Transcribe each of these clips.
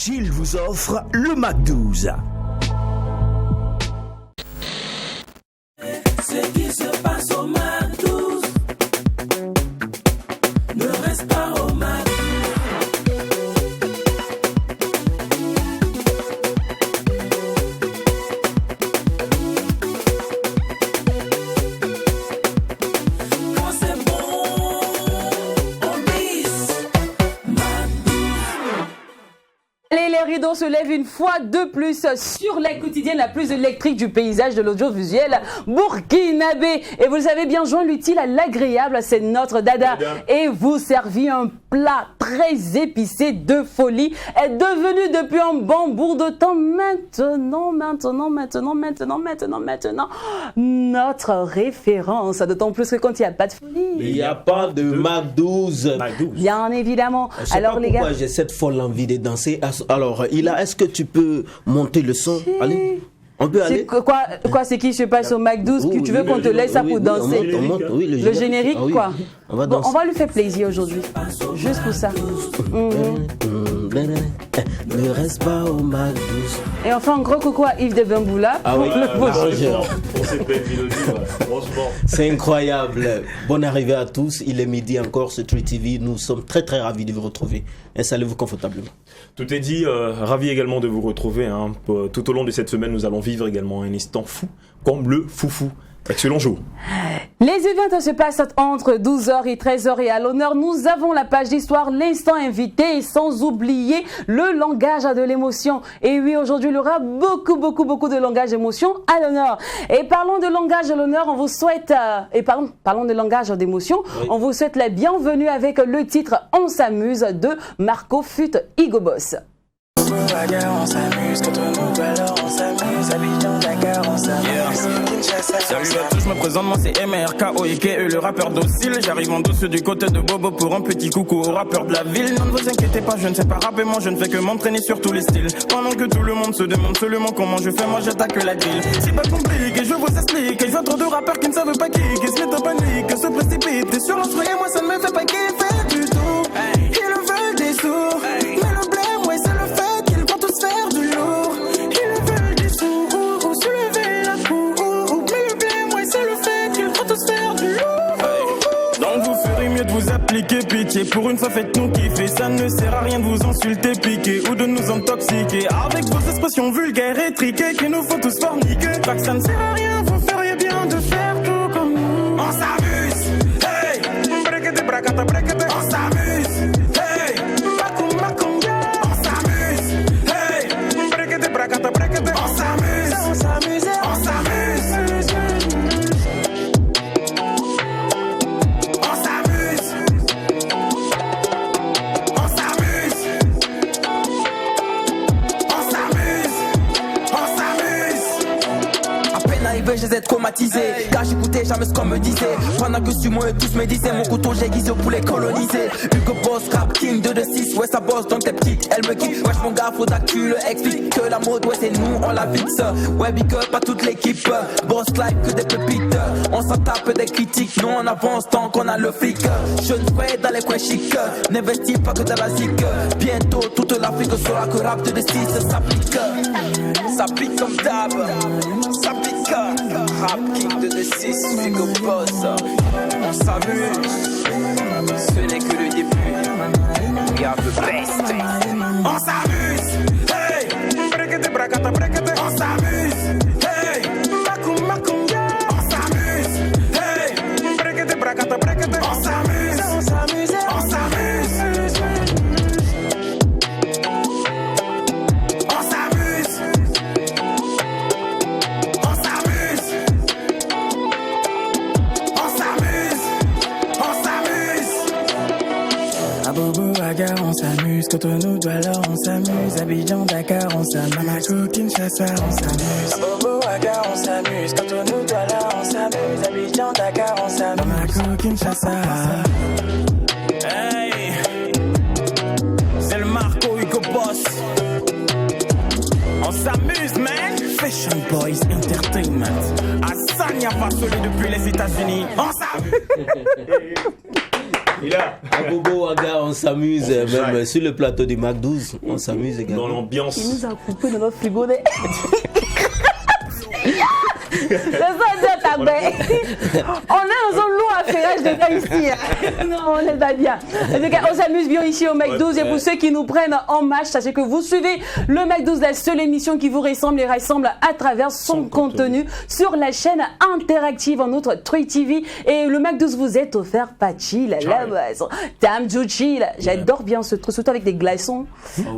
Gilles vous offre le Mac 12. Ce qui se passe au Mac 12 ne reste pas au Mac 12. Quand c'est bon, on bise Mac 12. Allez, les rideaux se lèvent une fois de plus sur la quotidienne la plus électrique du paysage de l'audiovisuel burkinabé. Et vous le savez bien, joint l'utile à l'agréable, c'est notre dada. Et vous servir un plat très épicé de folie est devenu depuis un bon bout de temps maintenant notre référence. D'autant plus que quand il n'y a pas de folie. Il n'y a pas de Mac 12. Bien évidemment. Je sais Alors pas les pourquoi gars, j'ai cette folle envie de danser. Alors, Ila, est-ce que tu peux monter le son? Allez, on peut aller. quoi, c'est qui se passe au Mac 12 que tu veux qu'on te laisse ça pour danser? On monte, oui, Le générique, Ah oui. quoi. On va Bon, danser. on va lui faire plaisir aujourd'hui. Juste pour ça. Ne reste pas au Mac 12. Et enfin, un gros coucou à Yves de Bamboula. Ah oui, l'arrangeur. Pour cette belle mélodie, franchement. C'est incroyable. Bonne arrivée à tous. Il est midi encore sur Tree TV. Nous sommes très très ravis de vous retrouver. Installez-vous confortablement. Tout est dit, ravi également de vous retrouver. Tout au long de cette semaine, nous allons vivre également un instant fou, comme le foufou. Excellent jour. Les événements se passent entre 12h et 13h et à l'honneur, nous avons la page d'histoire, l'instant invité et sans oublier le langage de l'émotion. Et oui, aujourd'hui, il y aura beaucoup de langage d'émotion à l'honneur. Et parlons de langage de l'honneur, on vous souhaite, parlons de langage d'émotion, oui. On vous souhaite la bienvenue avec le titre On s'amuse de Marco Fut Igobos. On s'amuse, quand on nous alors on s'amuse, Abidjan, Dakar, on s'amuse. Salut à tous, je me présente, moi c'est MRK, OIK, le rappeur docile. J'arrive en douce du côté de Bobo pour un petit coucou aux rappeurs de la ville. Non, ne vous inquiétez pas, je ne sais pas rapper, moi je ne fais que m'entraîner sur tous les styles. Pendant que tout le monde se demande seulement comment je fais, moi j'attaque la drill. C'est pas compliqué, je vous explique. Il y a trop de rappeurs qui ne savent pas kicker, se mettent en panique, se précipitent. Et sur l'instru, moi ça ne me fait pas kiffer du tout. Ils veulent des sous, mais le blême, ouais, c'est le fait. Faire du lourd, ils veulent des sous ou soulever la cour. Mais le blême, ouais, c'est le fait qu'ils vont tous faire du lourd. Donc vous ferez mieux de vous appliquer pitié. Pour une fois, faites-nous kiffer. Ça ne sert à rien de vous insulter, piquer ou de nous intoxiquer avec vos expressions vulgaires et triquées qu'il nous faut tous forniquer. Pas que ça ne sert à rien, vous feriez bien de faire tout comme nous. On s'amuse, hey, brekete, brakata, brekete. On s'amuse, hey, makum, makum, yeah. On s'amuse, on s'amuse, on s'amuse. On s'amuse. On s'amuse. On s'amuse. On s'amuse. À peine arrivé, je les ai traumatisés. Car j'écoutais jamais ce qu'on me disait. Pendant que sur moi et tous me disaient, mon couteau j'ai aiguisé pour les coloniser. Hugo Boss, rap king 2-2-6, ouais ça bosse donc t'es petite, elle me kiffe. Wesh mon gars, faudra que tu le expliques que la mode, ouais c'est nous, on la fixe. Ouais big up à toute l'équipe, boss live que des pépites. On s'en tape des critiques, nous on avance tant qu'on a le flic. Je ne fais dans les coins chics, n'investis pas que dans la zik. Bientôt toute l'Afrique saura que rap 2-2-6 s'applique. Ça pique comme d'hab, ça pique. Rap king 2-2-6, Hugo Boss. On s'amuse, ce n'est que le début. We are the best. On s'amuse, hey, brekete, brakata, brekete. On s'amuse, hey, makum, makum, yeah. On s'amuse, hey, brekete, brakata, brekete. On s'amuse, on s'amuse, on s'amuse. On s'amuse, on s'amuse. On s'amuse, on s'amuse. À Bobo, à Gare, on s'amuse. Cotonou, Douala, on s'amuse. Abidjan, Dakar, on s'amuse. Bamako, Kinshasa, on s'amuse. À Bobo, à Gare, on s'amuse. Cotonou, Douala, on s'amuse. Abidjan, Dakar, on s'amuse. Bamako, Kinshasa. Hey, c'est le Marco Hugo Boss. On s'amuse, man. Fashion Boys Entertainment. Hassan Yafa, celui depuis les États-Unis. On s'amuse. Il a. Ah Bobo Waga, on s'amuse, même sur le plateau du Mac 12, on s'amuse également. Dans l'ambiance. Il nous a coupé dans notre frigo. C'est ça, dire ta bête. On est dans un long affairage de gars ici. Non, on n'est pas bien. En tout cas, on s'amuse bien ici au Mac 12. Et pour ceux qui nous prennent en match, sachez que vous suivez le Mac 12, la seule émission qui vous ressemble et rassemble à travers son contenu sur la chaîne interactive en outre True TV. Et le Mac 12 vous est offert par Chill, la boisson. Time to chill. J'adore bien ce truc, surtout avec des glaçons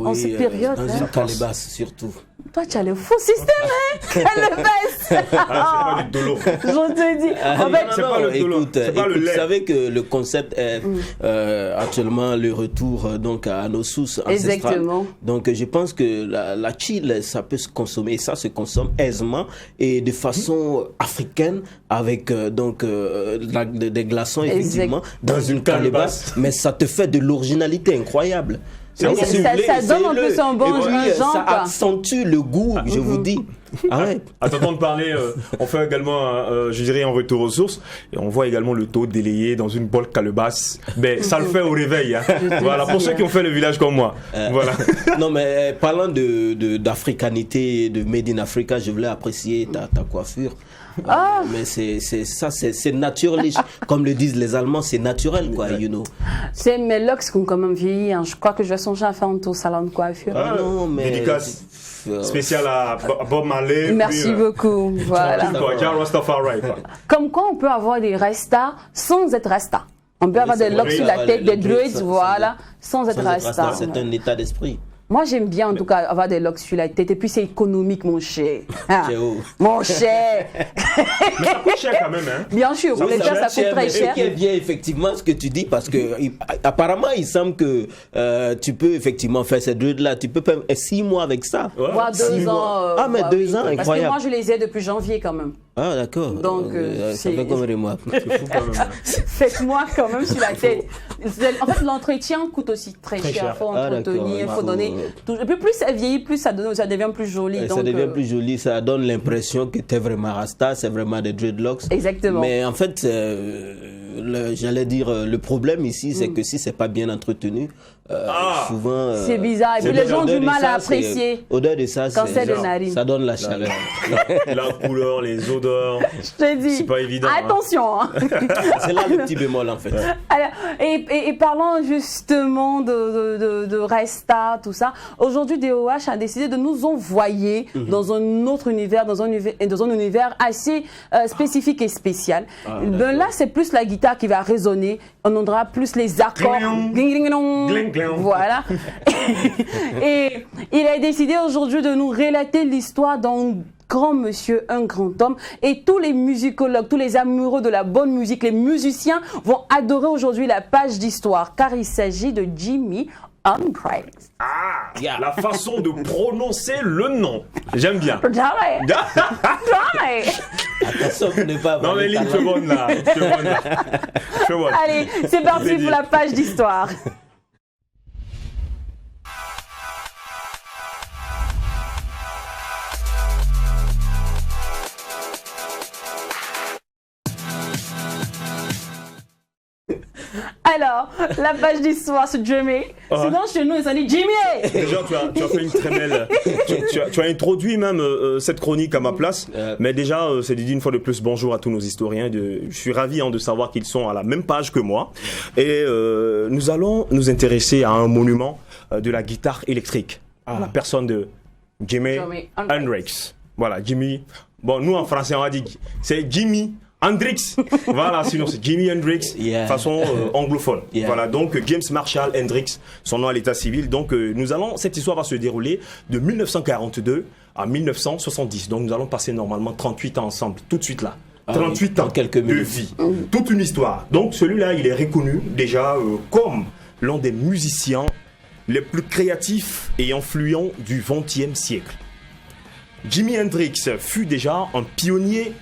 en cette période. Dans une calebasse surtout. Toi, tu as le faux système, hein? Calebasse. Ah, c'est pas du dolo. Je te dis. En fait, c'est pas le dolo. Écoute, C'est pas le vous lait. savez que le concept est actuellement le retour donc à nos sources ancestrales. Exactement. Donc je pense que la chill, ça peut se consommer, et ça se consomme aisément et de façon africaine avec des glaçons effectivement dans une calebasse, mais ça te fait de l'originalité incroyable. Ça donne en plus un bon genre. Ça accentue le goût, je vous dis. Ah ouais. À t'entendre parler, on fait également, je dirais, un retour aux sources. Et on voit également le taux délayé dans une bonne calebasse. Ben, ça le fait au réveil. Hein. Voilà, pour ceux qui ont fait le village comme moi. Voilà. Non, mais parlant d'africanité, de Made in Africa, je voulais apprécier ta coiffure. Mais c'est naturel. Comme le disent les Allemands, c'est naturel, quoi, you know. C'est mes locks qui ont quand même vieilli. Hein. Je crois que je vais songer à faire un tour salon de coiffure. Non, mais... Dédicace spéciale à Bob Marley. Merci beaucoup. Voilà. Comme quoi, on peut avoir des restas sans être rasta. On peut avoir des locks sur la tête, des dreads, voilà, sans être rasta. C'est un état d'esprit. Moi, j'aime bien, en tout cas, avoir des locks sur la tête. Et puis, c'est économique, mon cher. Ah, mon cher. Mais ça coûte cher quand même, hein. Bien sûr, pour les faire, ça coûte très cher. Ce qui est bien, effectivement, ce que tu dis, parce que apparemment, il semble que tu peux effectivement faire ces dreads-là. Tu peux faire 6 mois avec ça. Voire 2 ans. Ah, mais 2 ans, incroyable. Parce que moi, je les ai depuis janvier, quand même. Ah, d'accord. Donc, ça fait comme des mois. C'est fou quand même. 7 mois quand même sur la tête. En fait, l'entretien coûte aussi très cher. Il faut entretenir, il faut donner. Et puis, plus ça vieillit, plus ça devient plus joli. Ça devient plus joli, ça donne l'impression que tu es vraiment rasta, c'est vraiment des dreadlocks. Exactement. Mais en fait, j'allais dire, le problème ici, c'est que si c'est pas bien entretenu, souvent. C'est bizarre. Et puis les gens ont du mal à apprécier. Odeur de ça, cancer de narine. Ça donne la chaleur. La couleur, les odeurs. Je te dis. C'est pas évident. Attention. Hein. C'est là le petit bémol en fait. Alors, et parlant justement de Resta, tout ça, aujourd'hui DOH a décidé de nous envoyer dans un autre univers, dans un univers assez spécifique et spécial. Là, c'est plus la guitare qui va résonner. On entendra plus les accords. Voilà. Et il a décidé aujourd'hui de nous relater l'histoire d'un grand monsieur, un grand homme. Et tous les musicologues, tous les amoureux de la bonne musique, les musiciens vont adorer aujourd'hui la page d'histoire, car il s'agit de Jimi Hendrix. La façon de prononcer le nom. J'aime bien. Attention pour ne pas. Non mais Lynn, tu es bonne là. Allez, c'est parti pour la page d'histoire. Alors, la page d'histoire, c'est Jimmy. Sinon, chez nous, ils ont dit Jimmy. Déjà, tu as fait une très belle. Tu as introduit même cette chronique à ma place. Mais déjà, c'est dit une fois de plus bonjour à tous nos historiens. Je suis ravi de savoir qu'ils sont à la même page que moi. Et nous allons nous intéresser à un monument de la guitare électrique. La personne de Jimi Hendrix. Voilà, Jimi. Bon, nous en français, on va dire c'est Jimi Hendrix. Voilà, sinon c'est Jimi Hendrix, façon anglophone. Voilà, donc James Marshall Hendrix, son nom à l'état civil. Donc cette histoire va se dérouler de 1942 à 1970. Donc nous allons passer normalement 38 ans ensemble, tout de suite là. 38 ans quelques de vie, toute une histoire. Donc celui-là, il est reconnu déjà comme l'un des musiciens les plus créatifs et influents du XXe siècle. Jimi Hendrix fut déjà un pionnier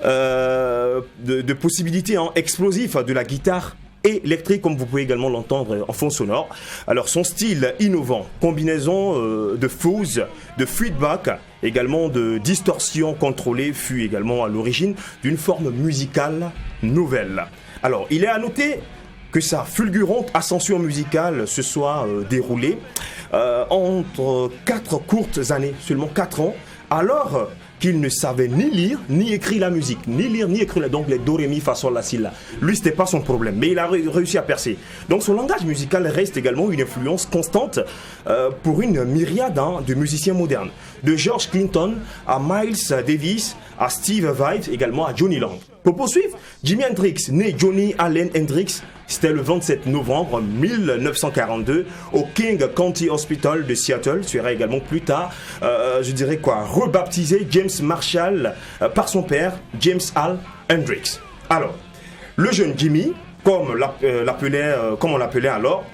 de possibilités explosives de la guitare électrique, comme vous pouvez également l'entendre en fond sonore. Alors son style innovant, combinaison de fuzz, de feedback, également de distorsion contrôlée, fut également à l'origine d'une forme musicale nouvelle. Alors il est à noter que sa fulgurante ascension musicale se soit déroulée entre 4 courtes années, seulement 4 ans, alors qu'il ne savait ni lire ni écrire la musique, ni lire ni écrire, donc les do, ré, mi, fa, sol, la, si, la. Lui, c'était pas son problème, mais il a réussi à percer. Donc son langage musical reste également une influence constante pour une myriade de musiciens modernes, de George Clinton à Miles Davis, à Steve Vai, également à Johnny Lang. Pour poursuivre, Jimi Hendrix, né Johnny Allen Hendrix, c'était le 27 novembre 1942 au King County Hospital de Seattle, sera également plus tard, rebaptisé James Marshall par son père, James Hall Hendrix. Alors, le jeune Jimmy, comme on l'appelait alors,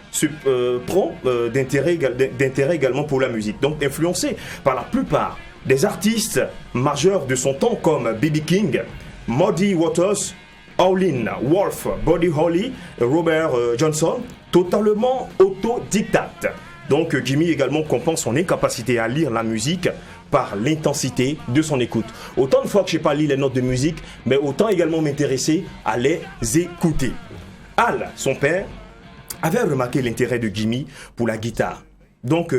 prend d'intérêt également pour la musique, donc influencé par la plupart des artistes majeurs de son temps comme B.B. King, Muddy Waters, Howlin' Wolf, Buddy Holly, Robert Johnson, totalement autodidacte. Donc Jimmy également compense son incapacité à lire la musique par l'intensité de son écoute. Autant de fois que je n'ai pas lu les notes de musique, mais autant également m'intéresser à les écouter. Al, son père, avait remarqué l'intérêt de Jimmy pour la guitare. Donc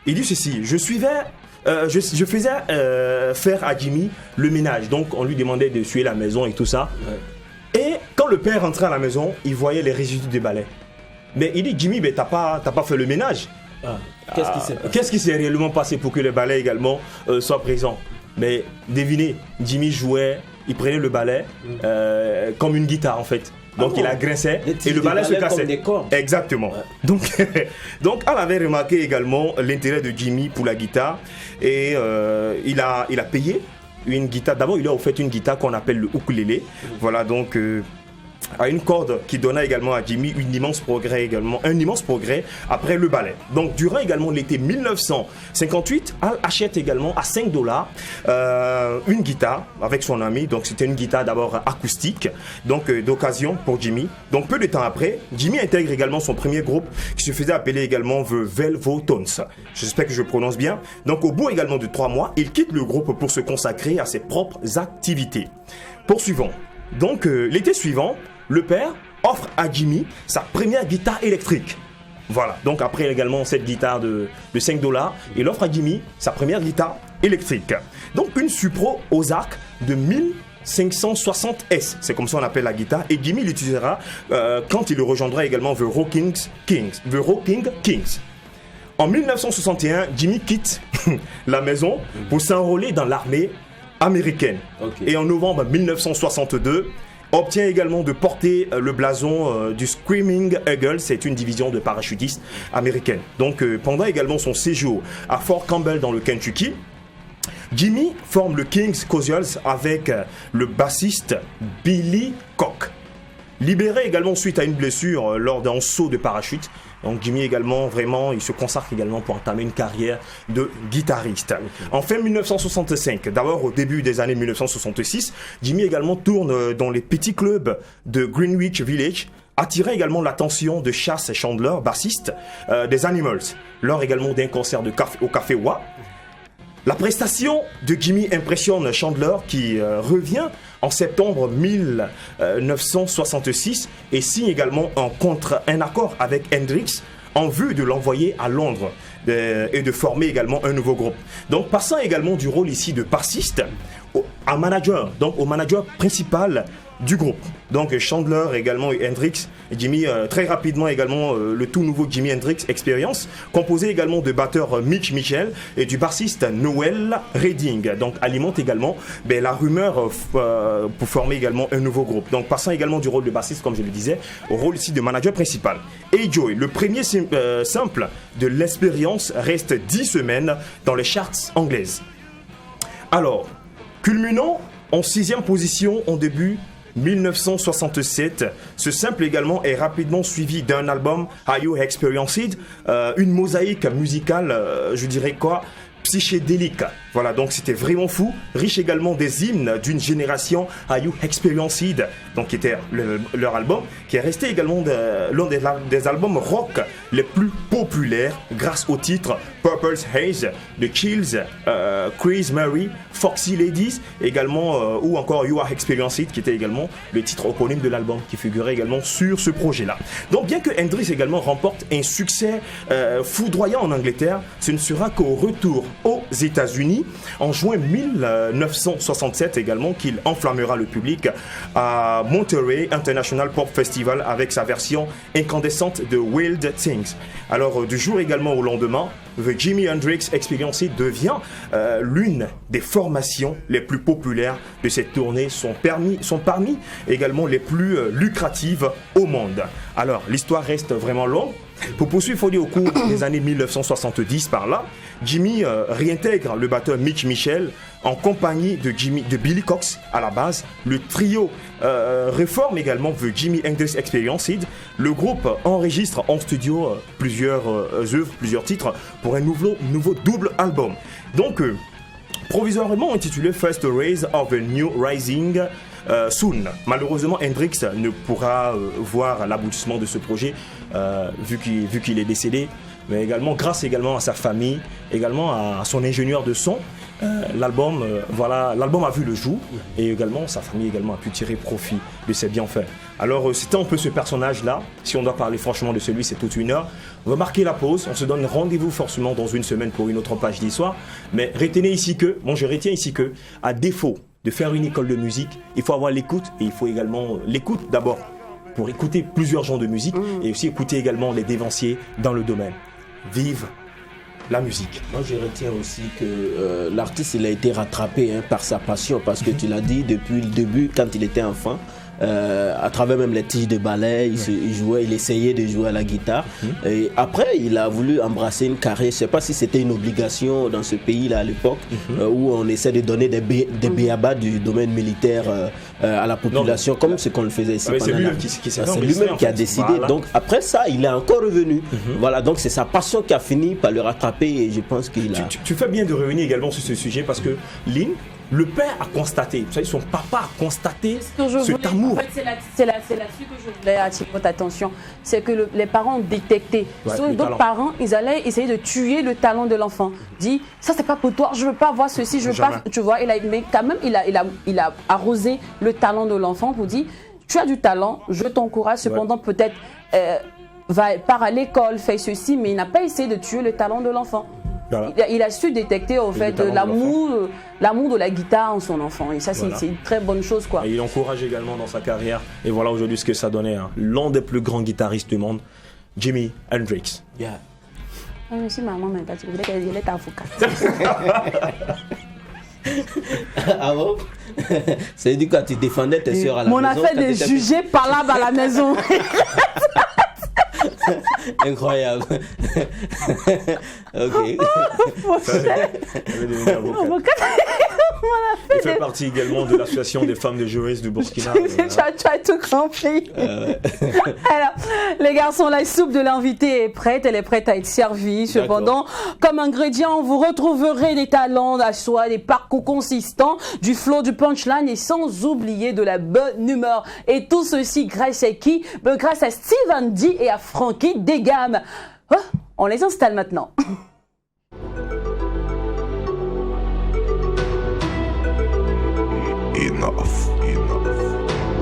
il dit ceci, je faisais faire à Jimmy le ménage. Donc on lui demandait de suer la maison et tout ça. Ouais. Et quand le père rentrait à la maison, il voyait les résidus des balais. Mais il dit, Jimmy, t'as pas fait le ménage. Qu'est-ce qui s'est réellement passé pour que le balai également soit présent? Mais devinez, Jimmy jouait, il prenait le balai comme une guitare en fait. Donc il la grinçait et le balai se cassait. Exactement. Ouais. Donc Al avait remarqué également l'intérêt de Jimmy pour la guitare et il a payé une guitare. D'abord, il a offert une guitare qu'on appelle le ukulélé. Voilà, donc à une corde qui donna également à Jimmy un immense progrès après le ballet. Donc, durant également l'été 1958, Al achète également à $5 une guitare avec son ami. Donc, c'était une guitare d'abord acoustique, donc d'occasion pour Jimmy. Donc, peu de temps après, Jimmy intègre également son premier groupe qui se faisait appeler également The Velvetones. J'espère que je prononce bien. Donc, au bout également de 3 mois, il quitte le groupe pour se consacrer à ses propres activités. Poursuivons. Donc, l'été suivant, le père offre à Jimmy sa première guitare électrique. Voilà, donc après également cette guitare de $5, il offre à Jimmy sa première guitare électrique. Donc une Supro Ozark de 1560S, c'est comme ça on appelle la guitare, et Jimmy l'utilisera quand il rejoindra également The Rocking Kings. En 1961, Jimmy quitte la maison pour s'enrôler dans l'armée américaine. Okay. Et en novembre 1962, obtient également de porter le blason du Screaming Eagle, c'est une division de parachutistes américaine. Donc pendant également son séjour à Fort Campbell dans le Kentucky, Jimmy forme le King's Casuals avec le bassiste Billy Koch. Libéré également suite à une blessure lors d'un saut de parachute. Donc Jimmy également, vraiment, il se consacre également pour entamer une carrière de guitariste. Okay. En fin 1965, d'abord au début des années 1966, Jimmy également tourne dans les petits clubs de Greenwich Village, attirant également l'attention de Chas Chandler, bassiste des Animals, lors également d'un concert au Café Wa. La prestation de Jimmy impressionne Chandler qui revient en septembre 1966 et signe également un accord avec Hendrix en vue de l'envoyer à Londres et de former également un nouveau groupe. Donc passant également du rôle ici de bassiste au manager principal du groupe. Donc Chandler également et Hendrix, Jimmy très rapidement également le tout nouveau Jimi Hendrix Experience, composé également de batteur Mitch Mitchell et du bassiste Noel Redding. Donc alimente également la rumeur pour former également un nouveau groupe. Donc passant également du rôle de bassiste comme je le disais au rôle ici de manager principal. Hey Joy, le premier simple de l'expérience reste 10 semaines dans les charts anglaises. Alors, culminant en 6e position en début 1967, ce simple également est rapidement suivi d'un album Are You Experienced, une mosaïque musicale, je dirais quoi, psychédélique. Voilà, donc c'était vraiment fou, riche également des hymnes d'une génération Are You Experienced, donc qui était leur album, qui est resté également l'un des albums rock les plus populaires grâce au titre Purple's Haze, The Kills, Chris Murray, Foxy Ladies, également, ou encore You Are Experience It, qui était également le titre éponyme de l'album, qui figurait également sur ce projet-là. Donc bien que Hendrix également remporte un succès foudroyant en Angleterre, ce ne sera qu'au retour aux États-Unis, en juin 1967 également, qu'il enflammera le public à Monterey International Pop Festival avec sa version incandescente de Wild Things. Alors du jour également au lendemain, The Jimi Hendrix Experience devient l'une des formations les plus populaires de cette tournée, sont parmi également les plus lucratives au monde. Alors l'histoire reste vraiment longue. Pour poursuivre, il faut dire au cours des années 1970 par là, Jimi réintègre le batteur Mitch Mitchell en compagnie de Billy Cox à la base. Le trio réforme également The Jimi Hendrix Experience. Le groupe enregistre en studio plusieurs œuvres, plusieurs titres pour un nouveau double album. Donc, provisoirement intitulé First Rays of a New Rising Soon. Malheureusement, Hendrix ne pourra voir l'aboutissement de ce projet vu qu'il est décédé, mais également grâce également à sa famille, également à son ingénieur de son. L'album a vu le jour et également sa famille également a pu tirer profit de ses bienfaits. Alors c'était un peu ce personnage-là. Si on doit parler franchement de celui, c'est toute une heure. On va marquer la pause. On se donne rendez-vous forcément dans une semaine pour une autre page d'histoire. Mais retenez ici que, je retiens ici que, à défaut de faire une école de musique, il faut avoir l'écoute et il faut également l'écoute d'abord pour écouter plusieurs genres de musique et aussi écouter également les dévanciers dans le domaine. Vive la musique. Moi, je retiens aussi que l'artiste, il a été rattrapé par sa passion, parce que tu l'as dit, depuis le début, quand il était enfant, à travers même les tiges de ballet, il essayait de jouer à la guitare. Et après, il a voulu embrasser une carrière. Je ne sais pas si c'était une obligation dans ce pays-là à l'époque, où on essaie de donner des béabas du domaine militaire à la population, comme ce qu'on le faisait ici. C'est lui-même qui a décidé. Voilà. Donc après ça, il est encore revenu. Voilà, donc c'est sa passion qui a fini par le rattraper, et je pense qu'il a... Tu fais bien de revenir également sur ce sujet, parce que Lynn, le père a constaté, vous savez, son papa a constaté cet amour. En fait, c'est là-dessus que je voulais attirer votre attention. C'est que les parents ont détecté. D'autres parents, ils allaient essayer de tuer le talent de l'enfant. Dit, ça c'est pas pour toi, je veux pas voir ceci, je veux pas. Tu vois, mais quand même, il a arrosé le talent de l'enfant pour dire, tu as du talent, je t'encourage, cependant peut-être part à l'école, fais ceci, mais il n'a pas essayé de tuer le talent de l'enfant. Voilà. Il a su détecter en fait l'amour de la guitare en son enfant, et ça c'est une très bonne chose, quoi. Et il encourage également dans sa carrière, et voilà aujourd'hui ce que ça donnait, l'un des plus grands guitaristes du monde, Jimi Hendrix. Si maman m'a dit qu'elle est avocate. Ah bon? C'est du coup quand tu défendais tes soeurs à la maison. Mon affaire de juger par là à la maison. Incroyable. Ok. Il fait partie également de l'association des femmes de juristes du Burkina. Tu as tout compris. Alors, les garçons, la soupe de l'invité est prête. Elle est prête à être servie. Cependant, comme ingrédient, vous retrouverez des talents à soi, des parcours consistants, du flow, du punchline, et sans oublier de la bonne humeur. Et tout ceci grâce à qui? Grâce à Steven D et à Frankie Degam. Oh, on les installe maintenant. Enough.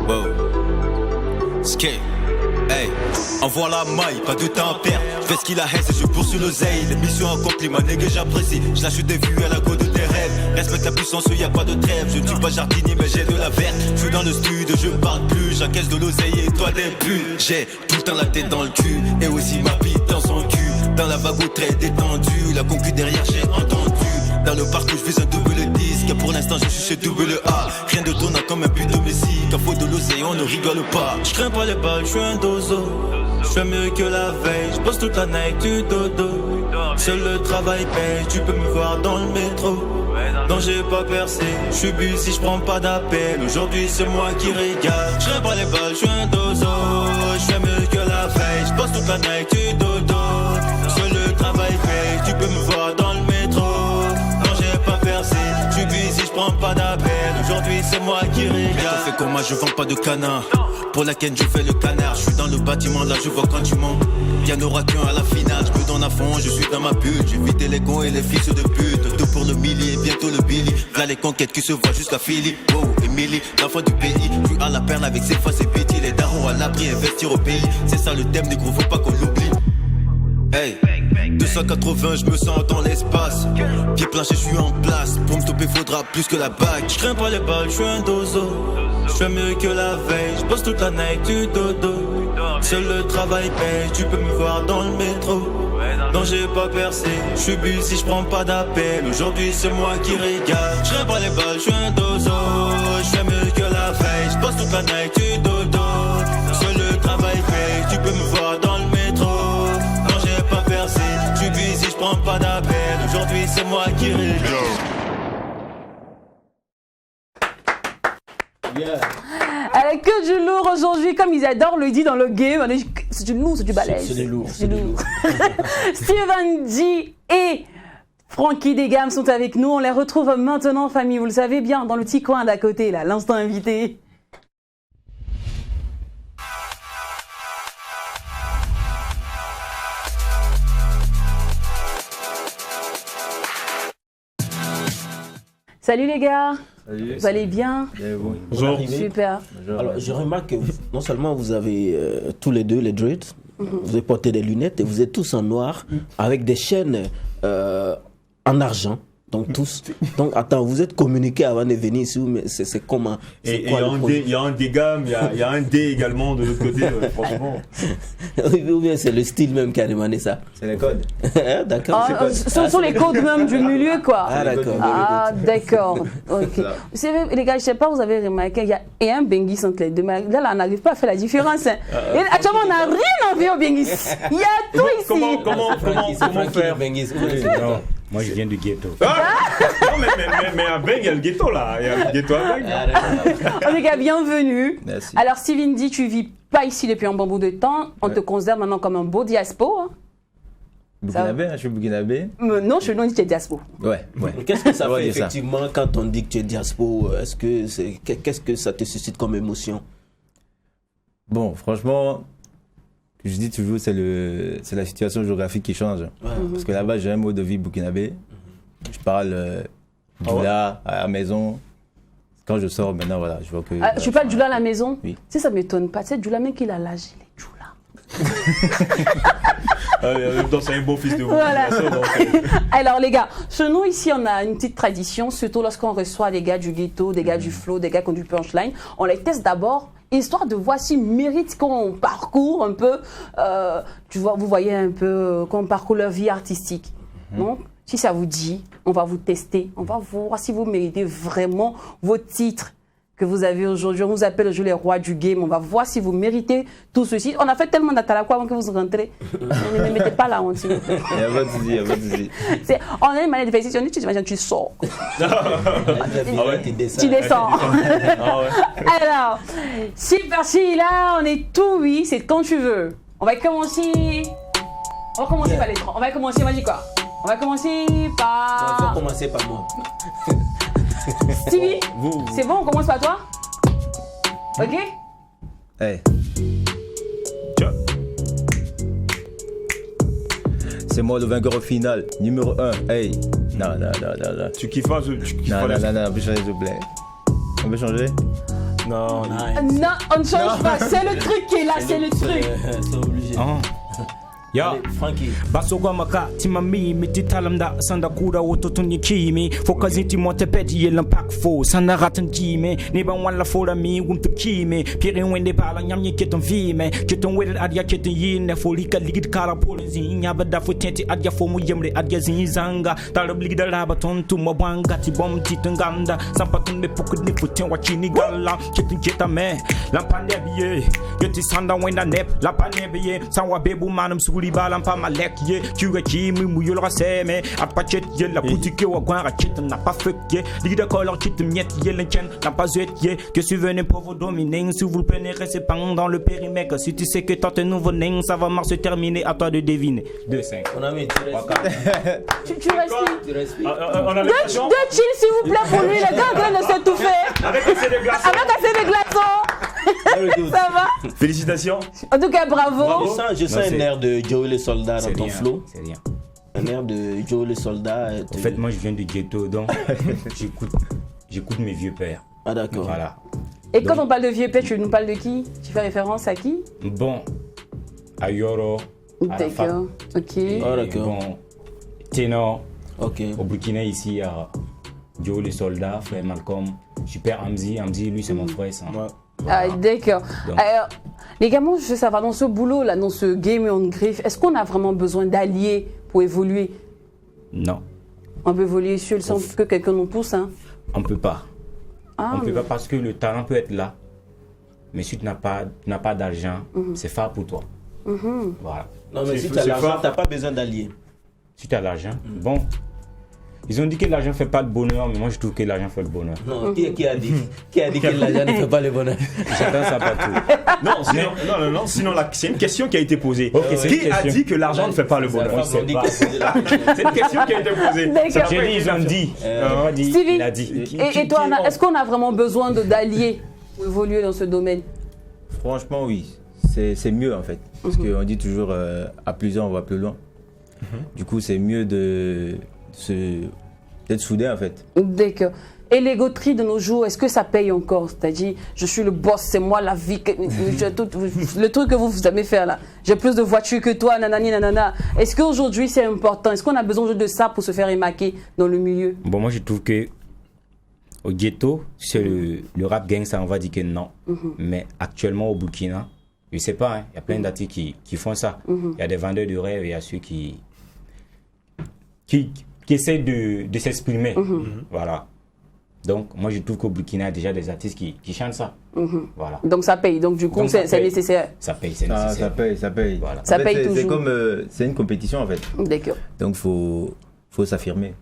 Wow. Skate. Hey, envoie la maille, pas de temps à perdre. Je fais ce qu'il a haine, et je poursuis l'oseille. Les missions accomplis, ma nègre j'apprécie. Je lâche des vues à la go de tes rêves. Respecte la puissance, y a pas de trêve. Je ne suis pas jardinier, mais j'ai de la verte. Je suis dans le studio, je parle plus. J'encaisse de l'oseille et toi des pulls. J'ai tout le temps la tête dans le cul, et aussi ma bite dans son cul. Dans la vague très détendue, la concu derrière j'ai entendu. Dans le parcours je fais un double disque. Pour l'instant je suis chez double A. Rien de tournant comme un but de Messi. Qu'à faute de l'océan on ne rigole pas. Je crains pas les balles, je suis un dozo. Je fais mieux que la veille, je bosse toute la night du dodo. Seul le travail paye, tu peux me voir dans le métro. Non j'ai pas percé, je suis bu si je prends pas d'appel. Aujourd'hui c'est moi qui régale. Je crains pas les balles, je suis un dozo. Je fais mieux que la veille, je bosse toute la night du dodo. Seul le travail paye, tu peux me voir dans le métro. Non j'ai pas percé, je suis bu si je prends pas d'appel. Aujourd'hui c'est moi qui régale. On fait comme moi, je vends pas de canard. Pour la ken, je fais le canard. Je suis dans le bâtiment, là je vois quand tu mens. Y'en aura qu'un à la finale, je me donne à fond, je suis dans ma bulle. J'ai vidé les cons et les fils de pute. Tout pour le milli et bientôt le Billy. Là les conquêtes qui se voient jusqu'à Philly. Oh, Emily, l'enfant du pays. Je suis à la perle avec ses faces et petits. Les darons à l'abri, investir au pays. C'est ça le thème, négro, faut pas qu'on l'oublie. Hey, 280, je me sens dans l'espace. Pied planché, je suis en place. Pour me toper, faudra plus que la bague. Je crains pas les balles, je suis un dozo. Je fais mieux que la veille, je bosse toute la night du dodo. Seul le travail paye, tu peux me voir dans le métro. Non, j'ai pas percé, je suis bu si je prends pas d'appel. Aujourd'hui, c'est moi qui régale. Je crains pas les balles, je suis un dozo. Je fais mieux que la veille, je bosse toute la night du dodo. Seul le travail paye, tu peux me voir dans le métro. Non, j'ai pas percé, je suis bu si je prends pas d'appel. Aujourd'hui, c'est moi qui régale. Elle est que du lourd aujourd'hui, comme ils adorent le dit dans le game. C'est du lourd, c'est du balèze. C'est du lourd. Steven D et Frankie Degam sont avec nous. On les retrouve maintenant, famille. Vous le savez bien, dans le petit coin d'à côté, là, l'instant invité. Salut les gars. Salut. Vous allez bien? Bonjour. Super. Alors, je remarque que non seulement vous avez tous les deux les dreads, vous avez porté des lunettes et vous êtes tous en noir avec des chaînes en argent. Donc tous. Donc attends, vous êtes communiqués avant de venir ici, mais c'est comment? Et il y a un dégât, mais il y a un dé également de l'autre côté, franchement. Ou bien c'est le style même qui a demandé ça. C'est les codes. D'accord. Ce sont les codes même du milieu, quoi. Ah d'accord. Ah d'accord. Ok. Vous savez, les gars, je sais pas, vous avez remarqué, il y a un bengis entre les deux. Mais là, on n'arrive pas à faire la différence. Hein. Et actuellement, on n'a rien envie au bengis. Il y a tout ici. Comment faire? Moi, je viens du ghetto. Non, mais à Beng, il y a le ghetto là. Il y a le ghetto à Beng. En tout cas, bienvenue. Merci. Alors, Steven D, tu vis pas ici depuis un bon bout de temps. On te considère maintenant comme un beau diaspo. Hein. Burkinabé, je suis burkinabé. Non, je dis que tu es diaspo. Ouais. Qu'est-ce que ça Ouais, fait c'est ça. effectivement quand on dit que tu es diaspo? Qu'est-ce que ça te suscite comme émotion? Bon, franchement, je dis toujours, c'est la situation géographique qui change. Parce que là-bas, j'ai un mode de vie burkinabé. Je parle djoula à la maison. Quand je sors maintenant, voilà, je vois que... Tu parles djoula à la maison? Oui. Tu sais, ça m'étonne pas. Tu sais, djoula, même qu'il a l'âge, il est djoula. C'est un beau fils de vous. Voilà. Alors les gars, chez nous ici on a une petite tradition, surtout lorsqu'on reçoit des gars du ghetto, des gars du flow, des gars qui ont du punchline, on les teste d'abord, histoire de voir s'ils méritent qu'on parcourt un peu, tu vois, vous voyez un peu qu'on parcourt leur vie artistique. Donc, si ça vous dit, on va vous tester, on va voir si vous méritez vraiment vos titres que vous avez aujourd'hui. On vous appelle aujourd'hui les rois du game. On va voir si vous méritez tout ceci. On a fait tellement d'Atalakwa avant que vous rentrez. Ne me mettez pas la honte, s'il vous plaît. Il n'y a pas de souci, il n'y a pas de souci. On a une manière de faire ici. Tu t'imagines, tu sors. Tu descends. Alors, c'est parti. Là, on est tout oui. C'est quand tu veux. On va commencer par les trois. On va commencer, moi, je dis quoi? On va commencer par... On va commencer par moi. Stevie, c'est bon, on commence par toi? Ok? Hey. C'est moi le vainqueur au final, numéro 1. Hey. Non. Tu kiffes pas? Non, on peut changer s'il vous plaît. On peut changer? Non. Non, on ne change pas. C'est le truc qui est là, c'est le truc. C'est obligé. Ya Frankie basogwa maka timami mititalamda sanda kura wototuni kimi fokaziti montepeti yelan pakfo sana ratan jime ne ban wala fora mi wum to kimi pire wende bala nyamye keton vime keton wedel adia keton yine folika ligid kara polizin ya bada fotenti adia fomu yemre adia zinzanga talab ligida raba tontu mabanga ti bom titanganda sampatun me pukudni foten wachini gala keton ketame lampande biye yoti sanda wenda nep lapane biye sanwa bebu manum su buli balan pa malek ye tu ga chi mi mu yol raseme apachet ye la boutique wa gwan rachit n'a pas fait ye digida color chit miet ye l'enchen n'a pas zuet ye que si venez pour vous dominer si vous le pénétrez c'est pas dans le périmètre si tu sais que toi t'es nouveau ning ça va mal se terminer à toi de deviner 2-5 On a mis tu respires. On a l'impression. De chill s'il vous plaît pour lui, les gars viennent de s'étouffer. Avec assez de glaçons. Avec assez de glaçons. Ça va? Félicitations. En tout cas, bravo. Je sens un air de Joe le soldat dans ton flow. C'est rien. Un air de Joe le soldat. En fait, moi je viens du ghetto, donc j'écoute mes vieux pères. Ah d'accord. Voilà. Et quand on parle de vieux pères, tu nous parles de qui? Tu fais référence à qui? Bon, à Yoro. D'accord. Ok. Ah d'accord. Bon, Ténor. Ok. Au Burkina ici, à Joe le soldat, frère Malcolm, super Hamzi. Hamzi, lui c'est mon frère. Ça. Ouais. Ah, d'accord. Alors, les gars, moi je veux savoir, dans ce boulot là, dans ce game on griffe, est-ce qu'on a vraiment besoin d'alliés pour évoluer? Non. On peut évoluer seul sans que quelqu'un nous pousse, hein? On peut pas. Ah, On peut pas parce que le talent peut être là, mais si tu n'as pas d'argent, c'est fort pour toi. Voilà. Non mais si tu as l'argent, tu n'as pas besoin d'alliés. Si tu as l'argent, bon. Ils ont dit que l'argent ne fait pas le bonheur, mais moi je trouve que l'argent fait le bonheur. Non, qui a dit que l'argent ne fait pas le bonheur? J'entends ça partout. Sinon c'est une question qui a été posée. Okay, Qui a dit que l'argent ne fait pas le bonheur? C'est une question qui a été posée. D'accord. Ils ont dit. Stevie, il a dit. Et toi, Anna, est-ce qu'on a vraiment besoin d'alliés pour évoluer dans ce domaine? Franchement, oui. C'est mieux en fait. Parce qu'on dit toujours à plusieurs, on va plus loin. Du coup, c'est mieux d'être soudé en fait. D'accord. Et l'égoterie de nos jours, est-ce que ça paye encore? C'est-à-dire, je suis le boss, c'est moi la vie, le truc que vous aimez faire là. J'ai plus de voitures que toi, nanani, nanana. Est-ce qu'aujourd'hui c'est important? Est-ce qu'on a besoin de ça pour se faire émaquer dans le milieu? Bon, moi je trouve que au ghetto, c'est le rap gang, ça on va dire que non. Mais actuellement au Burkina, je sais pas, hein, il y a plein d'artistes qui font ça. Il y a des vendeurs de rêve, il y a ceux qui essaient de s'exprimer. Voilà. Donc, moi, je trouve qu'au Burkina, il y a déjà des artistes qui chantent ça. Voilà. Donc, ça paye. Donc, du coup, c'est nécessaire. Ça paye, c'est nécessaire. Ça paye. Voilà. Ça paye toujours. C'est comme, c'est une compétition, en fait. D'accord. Donc, faut s'affirmer.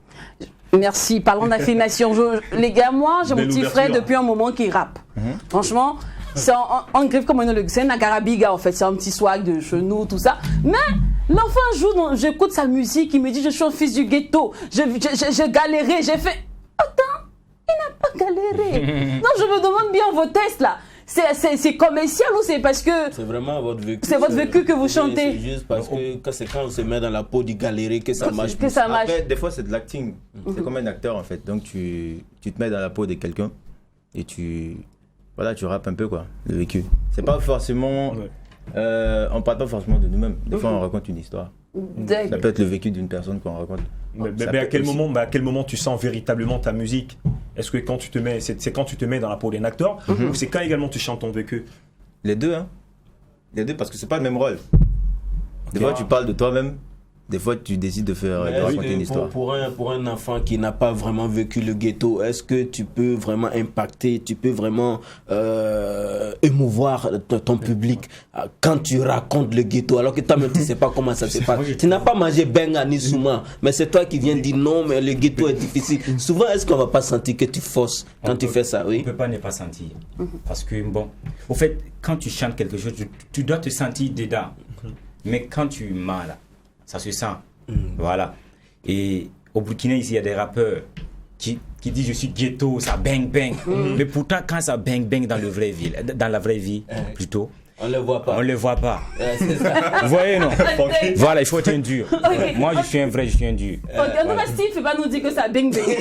Merci. Parlons d'affirmation. Les gars, moi, j'ai mon petit frère depuis un moment qui rappe. Franchement, c'est en griffe comme on le dit. C'est un agarabiga, en fait. C'est un petit swag de chez nous, tout ça. Mais l'enfant un jour, j'écoute sa musique, il me dit, je suis un fils du ghetto. J'ai galéré, j'ai fait... Attends, il n'a pas galéré. Non, je me demande bien vos tests, là. C'est commercial ou c'est parce que... C'est vraiment votre vécu. C'est votre vécu que vous chantez. C'est juste parce que c'est quand on se met dans la peau du galérer que ça marche. Que ça marche. Après, des fois, c'est de l'acting. C'est comme un acteur, en fait. Donc, tu te mets dans la peau de quelqu'un et tu rappes un peu, quoi, le vécu. C'est pas forcément... on parle pas forcément de nous-mêmes. Des fois, on raconte une histoire. Ça peut être le vécu d'une personne qu'on raconte. Mais à quel moment tu sens véritablement ta musique? Est-ce que quand tu te mets, c'est quand tu te mets dans la peau d'un acteur ou c'est quand également tu chantes ton vécu? Les deux, hein. Les deux, parce que c'est pas le même rôle. Des fois, tu parles de toi-même. Des fois, tu décides de raconter une histoire. Pour un enfant qui n'a pas vraiment vécu le ghetto, est-ce que tu peux vraiment impacter, tu peux vraiment émouvoir ton public quand tu racontes le ghetto, alors que toi-même tu ne sais pas comment ça se passe. Tu n'as pas mangé benga ni souma, mais c'est toi qui viens dire non, mais le ghetto est difficile. Souvent, est-ce qu'on ne va pas sentir que tu forces quand tu fais ça? Oui. On ne peut pas ne pas sentir. Parce que, bon, au fait, quand tu chantes quelque chose, tu dois te sentir dedans. Mais quand tu m'as là, ça se sent. Voilà. Et au Burkina, ici, il y a des rappeurs qui disent je suis ghetto, ça bang bang. Mais pourtant, quand ça bang bang dans la vraie vie, plutôt, on ne le voit pas. On le voit pas. C'est ça. Vous voyez, non? Voilà, il faut être un dur. Moi, je suis un vrai, je suis un dur. Non, mais Steve, il va nous dire que ça bang bang.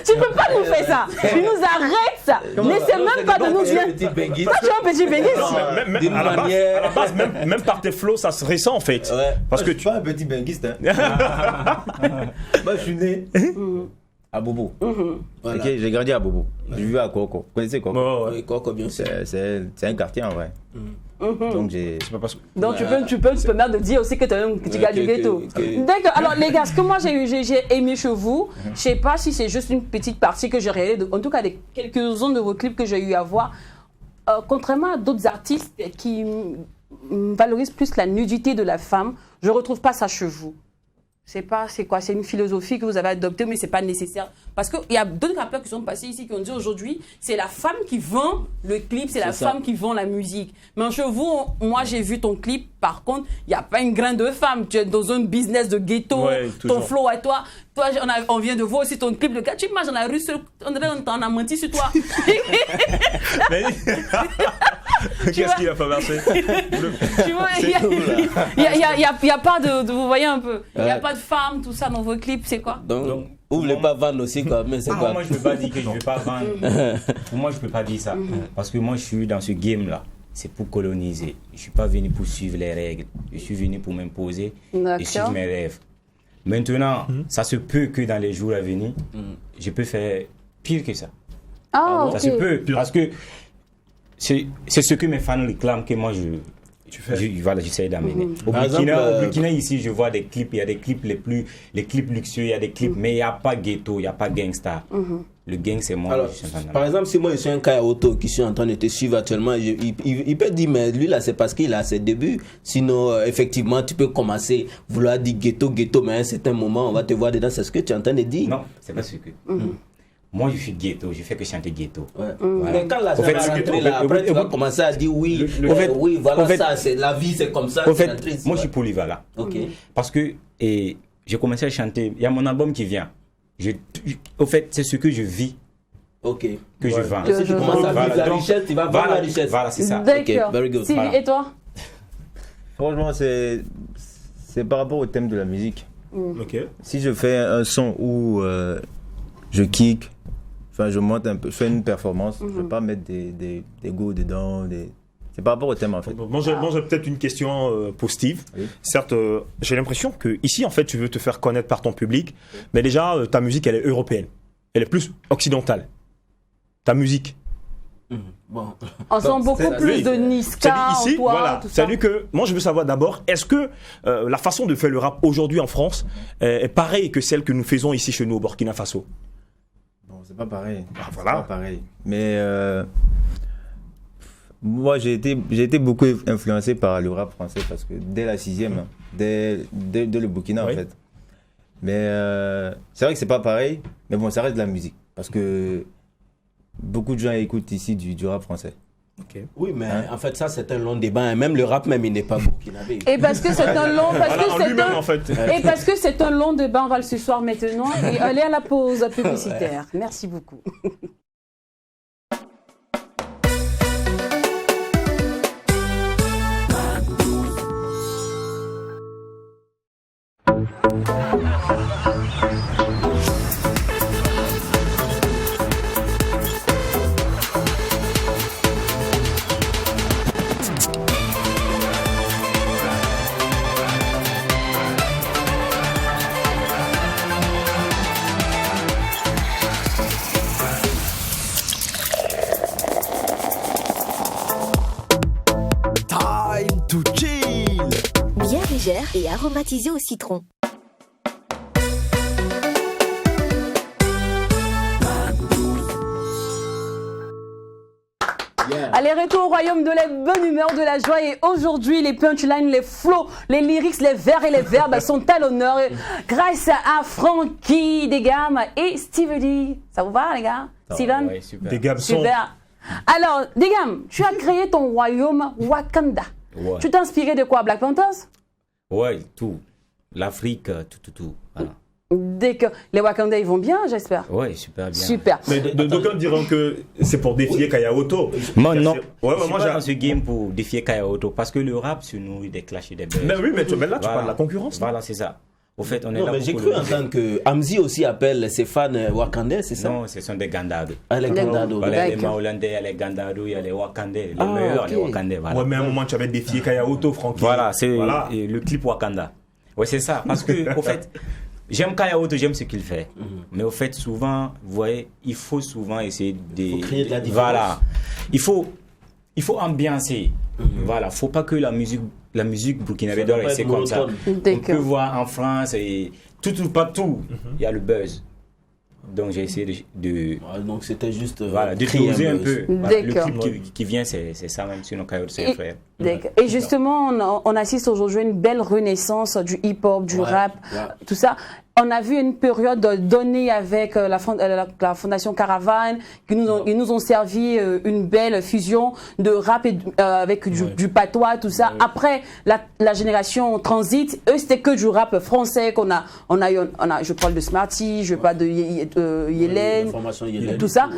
tu peux pas nous faire ça. Il nous arrête ça. N'essaie même pas de nous dire. Toi, tu es un petit benguiste. À la base, même par tes flows, ça se ressent en fait. Parce que tu es un petit benguiste. Moi, je suis né à Bobo. Voilà. Okay, j'ai grandi à Bobo. J'ai vu à Koko. Vous connaissez Koko? Oui, Koko, bien sûr. C'est un quartier en vrai. Donc, donc tu peux te permettre de dire aussi que tu es un petit gars du ghetto. D'accord. Alors les gars, ce que moi j'ai aimé chez vous, je sais pas si c'est juste une petite partie que j'ai réalisée, en tout cas quelques-uns de vos clips que j'ai eu à voir. Contrairement à d'autres artistes qui valorise plus la nudité de la femme. Je ne retrouve pas ça chez vous. C'est pas, c'est quoi? C'est une philosophie que vous avez adoptée, mais c'est pas nécessaire. Parce qu'il y a d'autres rappeurs qui sont passés ici qui ont dit aujourd'hui, c'est la femme qui vend le clip, c'est la femme qui vend la musique. Mais chez vous, moi j'ai vu ton clip, par contre, il n'y a pas une graine de femme. Tu es dans un business de ghetto, ton flow à toi. Toi, on vient de voir aussi ton clip. Le gars, tu m'as russe, on a menti sur toi. Qu'est-ce qu'il a pas marché? Tu vois, il n'y a pas de, vous voyez un peu, il n'y a pas de femme, tout ça dans vos clips, c'est quoi? Donc vous ne voulez pas vendre aussi quoi, mais c'est quoi? Moi, je ne peux pas dire que je ne veux pas vendre. Pour moi, je ne peux pas dire ça. Parce que moi, je suis dans ce game-là. C'est pour coloniser. Je ne suis pas venu pour suivre les règles. Je suis venu pour m'imposer et suivre mes rêves. Maintenant, ça se peut que dans les jours à venir, je peux faire pire que ça. Ah, ça se peut, parce que c'est ce que mes fans réclament que moi voilà, j'essaie d'amener. Au Burkina, ici, je vois des clips, il y a des clips les clips luxueux, il y a des clips, mais il n'y a pas ghetto, il n'y a pas gangsta. Le gang, c'est moi. Alors, par exemple, si moi je suis un Kaya Auto qui suis en train de te suivre actuellement, il peut dire, mais lui là, c'est parce qu'il a ses débuts. Sinon, effectivement, tu peux commencer vouloir dire ghetto, mais à un certain moment, on va te voir dedans. C'est ce que tu es en train de dire. Non, c'est pas ce que. Moi, je suis ghetto, je fais que chanter ghetto. Ouais. Mais quand la après, tu vas commencer à dire oui, ça, c'est la vie, c'est comme ça. Au fait, moi, je suis polyvalent. Parce que j'ai commencé à chanter, il y a mon album qui vient. Au fait, c'est ce que je vis. Que je vends. Si tu commences à vivre la richesse, tu vas vendre la richesse. Voilà, c'est ça. D'accord. Sylvie, et toi? Franchement, c'est par rapport au thème de la musique. Si je fais un son où je kick, enfin je monte un peu, je fais une performance, je ne vais pas mettre des go dedans, c'est par rapport au thème en fait. Moi j'ai peut-être une question pour Steve. Certes, j'ai l'impression que ici en fait tu veux te faire connaître par ton public, mais déjà ta musique elle est européenne, elle est plus occidentale. Ta musique. On sent beaucoup plus de Niska ici, en toi, voilà. C'est-à-dire que moi je veux savoir d'abord, est-ce que la façon de faire le rap aujourd'hui en France est pareille que celle que nous faisons ici chez nous au Burkina Faso? Bon, c'est pas pareil. Voilà. C'est pas pareil. Mais moi j'ai été beaucoup influencé par le rap français parce que dès la 6e, dès le Burkina en fait. Mais c'est vrai que c'est pas pareil, mais bon, ça reste de la musique parce que beaucoup de gens écoutent ici du rap français. Oui, mais en fait, ça, c'est un long débat. Même le rap, même, il n'est pas burkinabé. Et parce que c'est un long... Et parce que c'est un long débat, on va le ce soir maintenant. Et aller à la pause publicitaire. Merci beaucoup. Et aromatisé au citron. Allez, retour au royaume de la bonne humeur, de la joie. Et aujourd'hui, les punchlines, les flows, les lyrics, les vers et les verbes sont à l'honneur grâce à Frankie Degam et Steve D. Ça vous va, les gars? Steven? Ouais, super. Degam super. Alors, Degam, tu as créé ton royaume Wakanda. Ouais. Tu t'es inspiré de quoi, Black Panthers? Ouais, tout. L'Afrique, tout. Voilà. Dès que les Wakanda, ils vont bien, j'espère. Ouais, super bien. Super. Mais d'aucuns diront que c'est pour défier Kaya Auto. Moi, non. Ouais, je suis pas dans ce game pour défier Kaya Auto parce que le rap se nourrit des clashs et des buzz. Mais oui, mais là, tu parles de la concurrence. Voilà, c'est ça. Au fait, on est non, là mais j'ai cru entendre que Amzi aussi appelle ses fans Wakandais, c'est ça? Non, ce sont des Gandado. Ah, les Gandado. Voilà, les Maolandais, il y a les Gandado, il y a les Wakandais. Les meilleurs, les Wakandais. Voilà. Ouais, mais à un moment, tu avais défié Kaya Auto, Francky. Voilà, c'est le clip Wakanda. Ouais, c'est ça. Parce que, au fait, j'aime Kaya Auto, j'aime ce qu'il fait. Mais au fait, souvent, vous voyez, il faut souvent essayer de. Il faut créer de la différence. Voilà. Il faut ambiancer. Voilà. Faut pas que la musique burkinabé doit rester comme ça. On peut voir en France et partout, il y a le buzz. Donc j'ai essayé de donc c'était juste de closer un peu. Voilà, le clip qui vient, c'est ça même, sinon Kaya Auto, c'est un frère. Et justement, on assiste aujourd'hui à une belle renaissance du hip-hop, du rap, tout ça. On a vu une période donnée avec la Fondation Caravane qui nous ont servi une belle fusion de rap et, avec du patois, tout ça. Après, la génération Transit, eux, c'était que du rap français qu'on a, je parle de Smarty, je parle de Yélène, tout ça.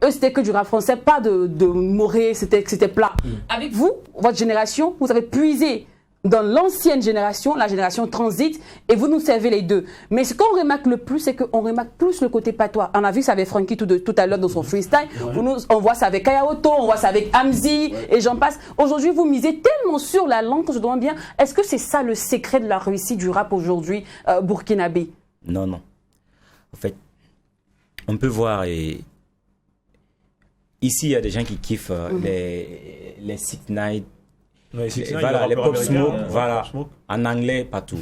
Eux, c'était que du rap français, pas de moré, c'était plat. Avec vous, votre génération, vous avez puisé dans l'ancienne génération, la génération Transit, et vous nous servez les deux. Mais ce qu'on remarque le plus, c'est qu'on remarque plus le côté patois. On a vu ça avec Frankie tout à l'heure dans son freestyle. On voit ça avec Kayaoto, on voit ça avec Amzi, et j'en passe. Aujourd'hui, vous misez tellement sur la langue que je demande bien, est-ce que c'est ça le secret de la réussite du rap aujourd'hui, burkinabé? Non, non. En fait, on peut voir, ici, il y a des gens qui kiffent les Sick Night, voilà, les Pop Smoke, voilà, en anglais, partout.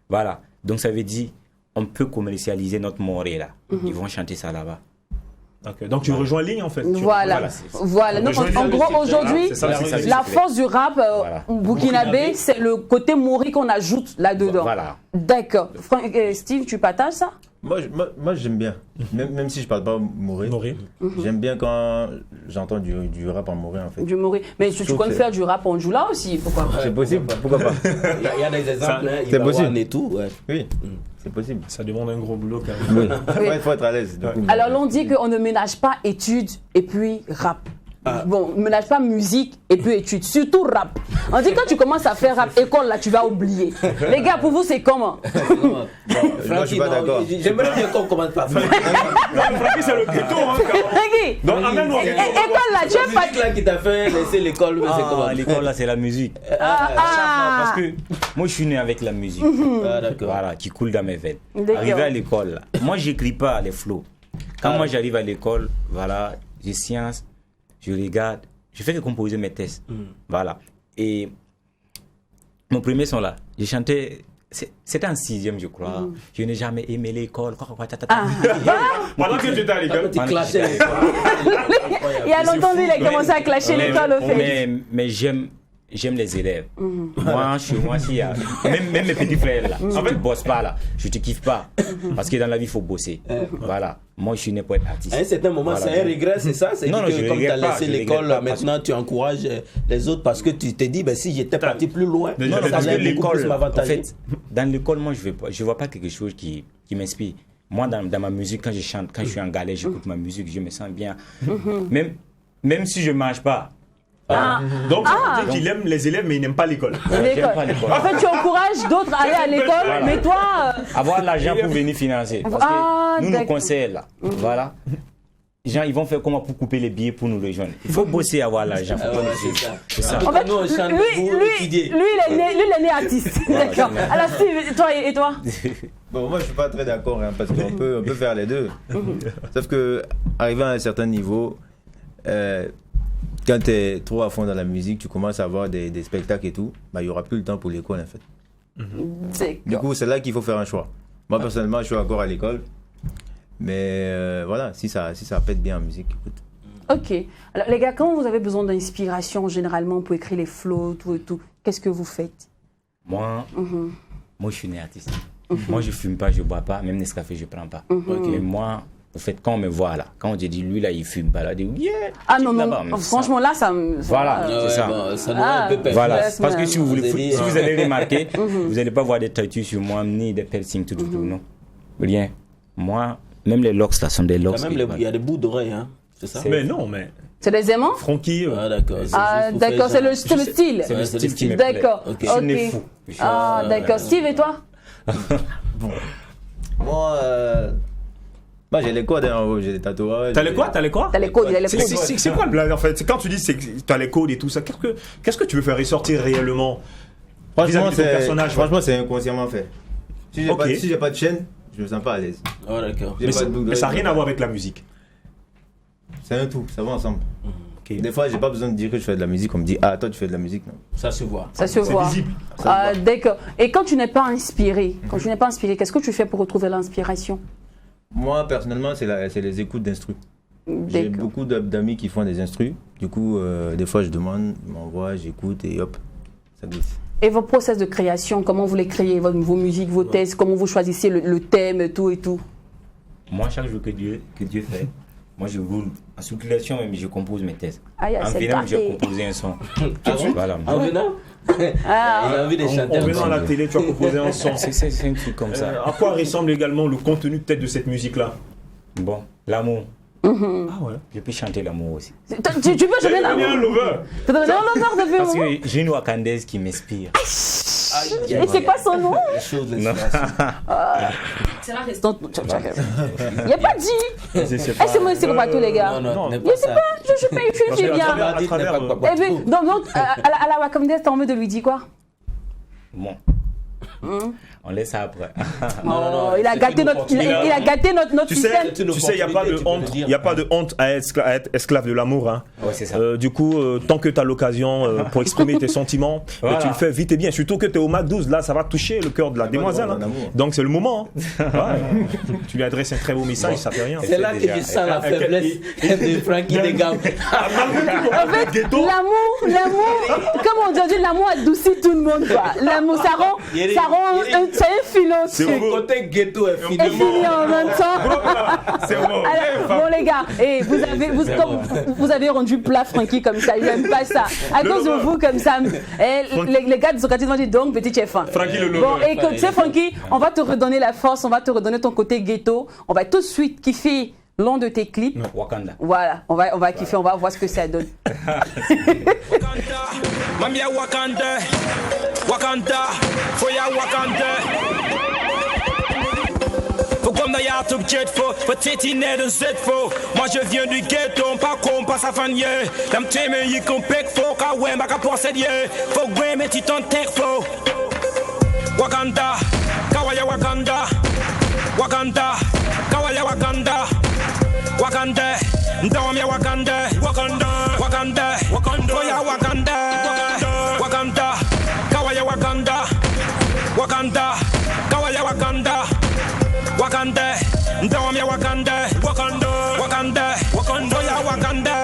Voilà, donc ça veut dire on peut commercialiser notre morée là. Ils vont chanter ça là-bas. Okay. Donc tu rejoins ligne en fait. Voilà. Donc, en gros, aujourd'hui, la force du rap burkinabé, c'est le côté moré qu'on ajoute là-dedans. Voilà. D'accord. Steve, tu partages ça? Moi j'aime bien, même si je parle pas moré. J'aime bien quand j'entends du rap en moré en fait. Du moré. Mais tu comptes faire du rap en Djoula aussi, pourquoi pas? C'est possible, pourquoi pas? Il y a des exemples, c'est possible. Et tout, oui, c'est possible. Ça demande un gros boulot quand même. Il faut être à l'aise. Alors l'on dit qu'on ne ménage pas études et puis rap. Bon, ménage pas musique et puis études, surtout rap. On dit quand tu commences à faire rap, école là, tu vas oublier. Les gars, pour vous, c'est comment? Moi, je suis pas d'accord. J'aimerais bien qu'on commence par Francky. Francky, c'est le ghetto. Francky, école là, tu es pas... là qui t'a fait laisser l'école, mais c'est comment? L'école là, c'est la musique. Parce que moi, je suis né avec la musique. Voilà, qui coule dans mes veines. Arrivé à l'école là, moi, j'écris pas les flows. Quand moi, j'arrive à l'école, voilà, j'ai science. Je regarde, je fais que composer mes tests. Voilà. Et mon premier son là, j'ai chanté, c'était en 6e, je crois. Je n'ai jamais aimé l'école. Pendant que tu étais à l'école, tu clashais l'école. Il y a longtemps, il a commencé à clasher l'école au fait. Mais j'aime les élèves. Moi, chez moi, s'il y a... Même mes petits frères là, si tu ne bosses pas là, je ne te kiffe pas. Parce que dans la vie, il faut bosser. Voilà. Moi, je suis né pour être artiste. À un certain moment, c'est un regret, c'est ça? C'est que comme tu as laissé l'école, maintenant tu encourages les autres parce que tu te dis, si j'étais parti plus loin, ça allait beaucoup plus m'avantager. En fait, dans l'école, moi, je ne vois pas quelque chose qui m'inspire. Moi, dans ma musique, quand je chante, quand je suis en galère, j'écoute ma musique, je me sens bien. Même si je ne mange pas. Donc, ça veut dire qu'il aime les élèves, mais il n'aime pas l'école. En fait, tu encourages d'autres à aller à l'école, mais toi... Avoir l'argent pour venir financer. Parce que nous conseillons là. Voilà. Les gens, ils vont faire comment pour couper les billets pour nous rejoindre. Il faut bosser et avoir l'argent. C'est ça. En fait, lui, il est né artiste. D'accord. Alors, Steve, et toi? Bon, moi, je suis pas très d'accord, parce qu'on peut faire les deux. Sauf que, arrivé à un certain niveau... quand tu es trop à fond dans la musique, tu commences à avoir des spectacles et tout, il n'y aura plus le temps pour l'école en fait. Du coup, c'est là qu'il faut faire un choix. Moi, personnellement, je suis encore à l'école. Mais voilà, si ça pète bien en musique, écoute. Ok. Alors, les gars, quand vous avez besoin d'inspiration, généralement, pour écrire les flows, tout et tout, qu'est-ce que vous faites? Moi, je suis né artiste. Moi, je fume pas, je bois pas, même Nescafé, je prends pas. Mais moi... En fait, quand on me voit là, quand on te dit lui là il fume pas là, on dit yeah. Ah non, franchement là ça me. Voilà, c'est ça. Ça doit un peu voilà, parce que si vous allez remarquer, vous n'allez pas voir des tattoos sur moi, ni des piercings, tout, non. Rien. Moi, même les locks là sont des locks. Il y a des bouts d'oreilles, hein. C'est ça? Mais non, mais. C'est des aimants? Francky. D'accord. D'accord, c'est le style. C'est le style qui me plaît. D'accord. Je suis né fou. D'accord. Steve et toi? Moi, j'ai les codes, j'ai des tatouages. T'as les quoi? T'as les codes, il a les codes. C'est quoi le blague en fait? C'est quand tu dis que t'as les codes et tout ça, qu'est-ce que tu veux faire ressortir réellement? Franchement, c'est inconsciemment fait. Si j'ai pas de chaîne, je me sens pas à l'aise. Oh, d'accord. Mais ça n'a rien à voir avec la musique. C'est un tout, ça va ensemble. Des fois, j'ai pas besoin de dire que je fais de la musique. On me dit, ah, toi, tu fais de la musique. Non. Ça se voit. Ça se voit. C'est visible. D'accord. Et quand tu n'es pas inspiré, qu'est-ce que tu fais pour retrouver l'inspiration? Moi, personnellement, c'est les écoutes d'instru. J'ai beaucoup d'amis qui font des instrus. Du coup, des fois, je demande, ils m'envoient, j'écoute et hop, ça glisse. Et vos process de création, comment vous les créez, vos musiques, vos textes, comment vous choisissez le thème, tout et tout? Moi, chaque jour que Dieu fait, moi je roule. En circulation, même, je compose mes textes. En venant, j'ai composé un son. Voilà. En venant il a envie de chanter. En venant à la télé, tu as composé un son. C'est un truc comme ça. À quoi ressemble également le contenu peut-être de cette musique-là? Bon, l'amour. Ah ouais. Je peux chanter l'amour aussi. Tu peux chanter l'amour? Tu peux chanter l'amour? Parce que j'ai une Wakandaise qui m'inspire. Et c'est quoi son nom? C'est la restante. Il n'y a pas dit. C'est moi, c'est pas tous les gars. Non, je sais pas, je suis bien. Donc, à la Wakandaise, t'as envie de lui dire quoi? Bon. On laisse ça après. Non, il a gâté notre système. Tu sais, il n'y a pas de honte à être esclave de l'amour. Hein. Ouais, c'est ça. Du coup, tant que tu as l'occasion pour exprimer tes sentiments, voilà. Tu le fais vite et bien. Surtout que tu es au Mac 12, là, ça va toucher le cœur de la demoiselle. Hein. Donc, c'est le moment. Hein. Ouais. Tu lui adresses un très beau message, ça fait rien. C'est là que je sens la faiblesse de Frankie Degam. En fait, l'amour, comme on dit, l'amour adoucit tout le monde. L'amour, ça rend c'est un filon. C'est le côté ghetto est fini. Et fini en même temps. C'est bon. Bon les gars, vous avez rendu plat Frankie comme ça, il n'aime pas ça. À cause de vous comme ça, les gars de Socrates vont dire donc petit chef. Frankie le bon, et comme tu sais Frankie, on va te redonner la force, on va te redonner ton côté ghetto. On va tout de suite kiffer l'un de tes clips. Wakanda. Voilà, on va kiffer, on va voir ce que ça donne. Mamia Wakanda, Wakanda, Foya Wakanda. Faut comme d'ailleurs tout jet faux, faut tétiner de cette faux. Moi je viens du ghetto, pas con, pas sa famille. Dame t'aime, y'a qu'on pèque faux, car ouais, ma capote c'est lié. Faut que mais tu t'en tech faux. Wakanda, Kawaya Wakanda, Wakanda, Kawaya Wakanda, Wakanda, Ndawamia Wakanda, Wakanda, Wakanda, Wakanda, Foya Wakanda, Wakanda, Kawaya Wakanda, Wakanda, Kawaya Wakanda, Wakanda, Ndawamia Wakanda, Wakanda, Wakanda, Wakanda, Foya Wakanda.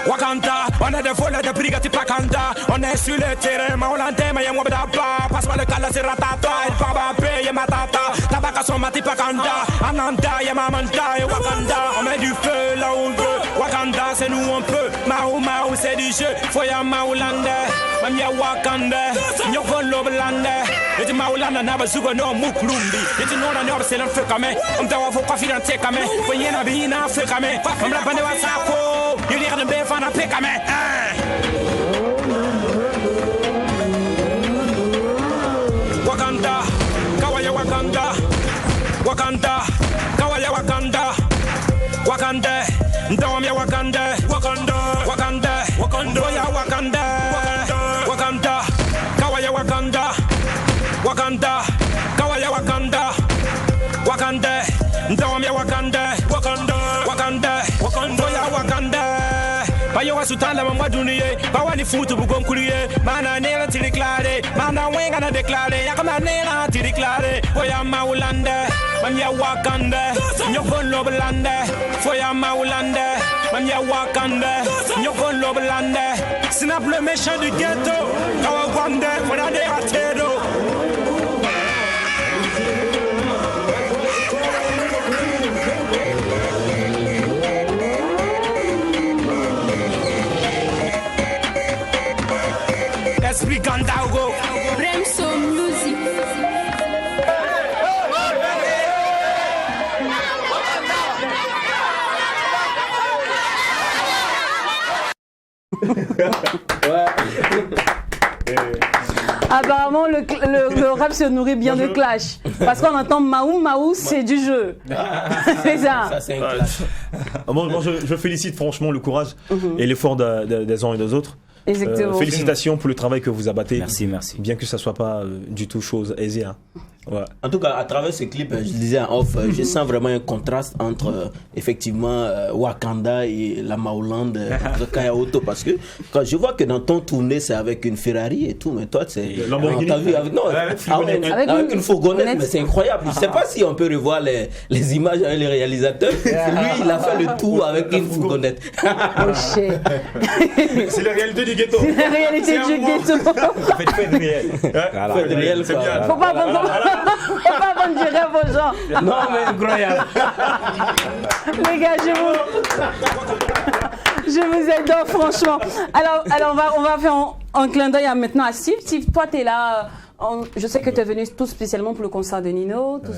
Wakanda, on est des voleurs de brigades Pakanda. On est sur le terrain, mais on l'entend, mais y'a moi d'abord. Passe-moi le calme, c'est ratata. Il va m'appeler, y'a ma tata. Tabaka son mati Pakanda. Ananda, y'a ma manta. Et Wakanda, on met du feu là où on veut. Wakanda, c'est nous on peut. Mao, c'est du jeu. Foya Maolanda. Même y'a Wakanda. Y'a Vololanda. Et tu Maolanda, n'a pas zugo no muklumbi. Et tu n'en as pas, c'est l'enfeu quand même. On doit vous confier dans tes quand même. Voyez la vie, n'a fait quand même. On l'a pas de WhatsApp. Il y a de béfan à pécamer. Wakanda, Kawaya Wakanda, Wakanda, Kawaya Wakanda, Wakanda, Ndawamia Wakanda, Wakanda, Wakanda, Wakanda, Wakanda, Wakanda, Kawaya Wakanda, Wakanda, Kawaya Wakanda, Wakanda, Ndawamia Wakanda, Wakanda, Wakanda, Wakanda, Wakanda. Bayo wasutanda mamwa duniye bawani futu bugom kuliye mana nela tiriklare mana wenga na deklare yakama nela tiriklare foya maulande manya wakande nyokon loblande foya maulande manya wakande nyokon loblande snap le méchant du ghetto kawagwande fona de atero. Esprit Gandago, Remso Music. Apparemment, le rap se nourrit bien de clash. Parce qu'on entend Maou, c'est du jeu. C'est ça. Ça, c'est un clash. Moi, je félicite franchement le courage et l'effort des uns et des autres. Exactement. Félicitations pour le travail que vous abattez. Merci. Bien que ça soit pas du tout chose aisée. Hein. Ouais. En tout cas, à travers ce clip, je disais en off, je sens vraiment un contraste entre effectivement Wakanda et la Maolande de Kaya Oto, parce que quand je vois que dans ton tournée c'est avec une Ferrari et tout, mais toi c'est t'as vu avec une fourgonnette, mais c'est incroyable. Je sais pas si on peut revoir les images avec les réalisateurs. Lui, il a fait le tour avec une fourgonnette. C'est la réalité du ghetto. C'est la réalité du ghetto. Faites réel. C'est bien. Faut pas vendre du rêve aux gens. Non, mais incroyable. Les gars, je vous adore, franchement. Alors on va faire un clin d'œil maintenant à Steve. Steve, toi, tu es là. Je sais que tu es venu tout spécialement pour le concert de Nino, tout.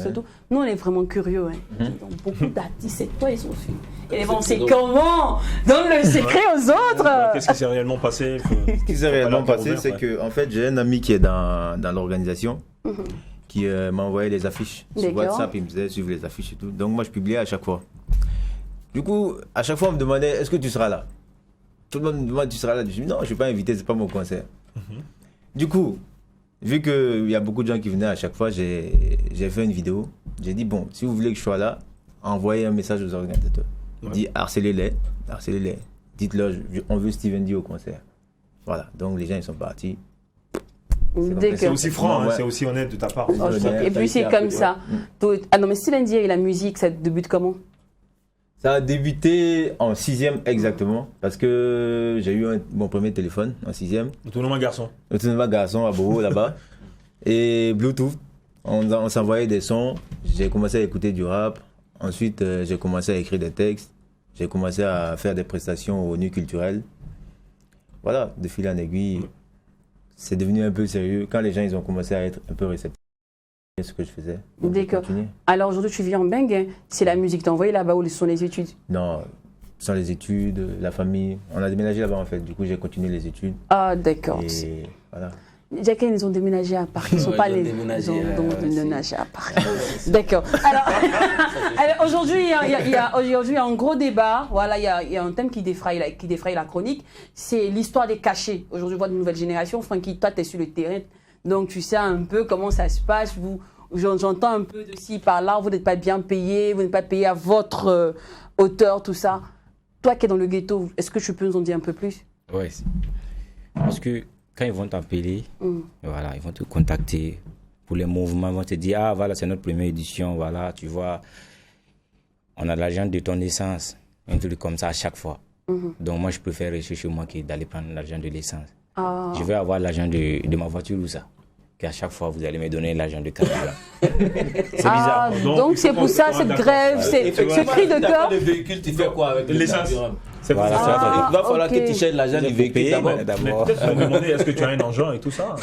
Nous, on est vraiment curieux. Donc, beaucoup d'artistes, c'est toi et Sophie. Et bon, c'est comment donne le secret aux autres. Qu'est-ce qui s'est réellement passé? Ce qui s'est réellement passé, c'est que en fait, j'ai un ami qui est dans l'organisation, qui m'a envoyé les affiches sur WhatsApp. Il me disait suivre les affiches et tout. Donc moi, je publiais à chaque fois. Du coup, à chaque fois, on me demandait est-ce que tu seras là? Tout le monde me demande tu seras là. Je dis non, je ne suis pas invité, c'est pas mon concert. Du coup, vu qu'il y a beaucoup de gens qui venaient à chaque fois, j'ai fait une vidéo. J'ai dit bon, si vous voulez que je sois là, envoyez un message aux organisateurs. Dit harcelez-les. Dites-leur on veut Steven D au concert. Voilà, donc les gens ils sont partis. C'est aussi franc, c'est aussi honnête de ta part. Et puis c'est comme ça. Ah non, mais Steven D et la musique, ça débute comment? Ça a débuté en 6e exactement, parce que j'ai eu mon premier téléphone en 6e. Autonome garçon. Autonome garçon à Bobo là-bas. Et Bluetooth, on s'envoyait des sons. J'ai commencé à écouter du rap. Ensuite, j'ai commencé à écrire des textes. J'ai commencé à faire des prestations au Nuit Culturel. Voilà, de fil en aiguille, c'est devenu un peu sérieux. Quand les gens ils ont commencé à être un peu réceptifs à ce que je faisais. D'accord. Alors aujourd'hui, tu vis en Bengue. C'est la musique t'as envoyé là-bas ou sont les études? Non, sans les études, la famille. On a déménagé là-bas en fait. Du coup, j'ai continué les études. Ah, d'accord. Et voilà. Jacques, ils ont déménagé à Paris. Ils sont pas les. Ils ont déménagé à Paris. D'accord. Alors aujourd'hui, il y a un gros débat. Voilà, il y a un thème qui défraye la chronique. C'est l'histoire des cachets. Aujourd'hui, on voit de nouvelles générations. Francky, toi, tu es sur le terrain. Donc, tu sais un peu comment ça se passe. J'entends un peu de ci, par là. Vous n'êtes pas bien payé. Vous n'êtes pas payé à votre hauteur, tout ça. Toi qui es dans le ghetto, est-ce que tu peux nous en dire un peu plus? Oui. Parce que quand ils vont t'appeler, voilà, ils vont te contacter pour les mouvements, ils vont te dire ah voilà, c'est notre première édition, voilà, tu vois, on a l'argent de ton essence, un truc comme ça à chaque fois. Donc moi je préfère rester chez moi que d'aller prendre l'argent de l'essence. Je vais avoir l'argent de ma voiture ou ça. Qu'à chaque fois vous allez me donner l'argent de carburant. C'est bizarre. Donc c'est pour ça cette grève, ce cri de cœur. Le véhicule, tu fais quoi avec l'essence? Voilà, il va falloir que tu cherches l'argent du véhicule d'abord. Peut-être se demander est-ce que tu as un engin et tout ça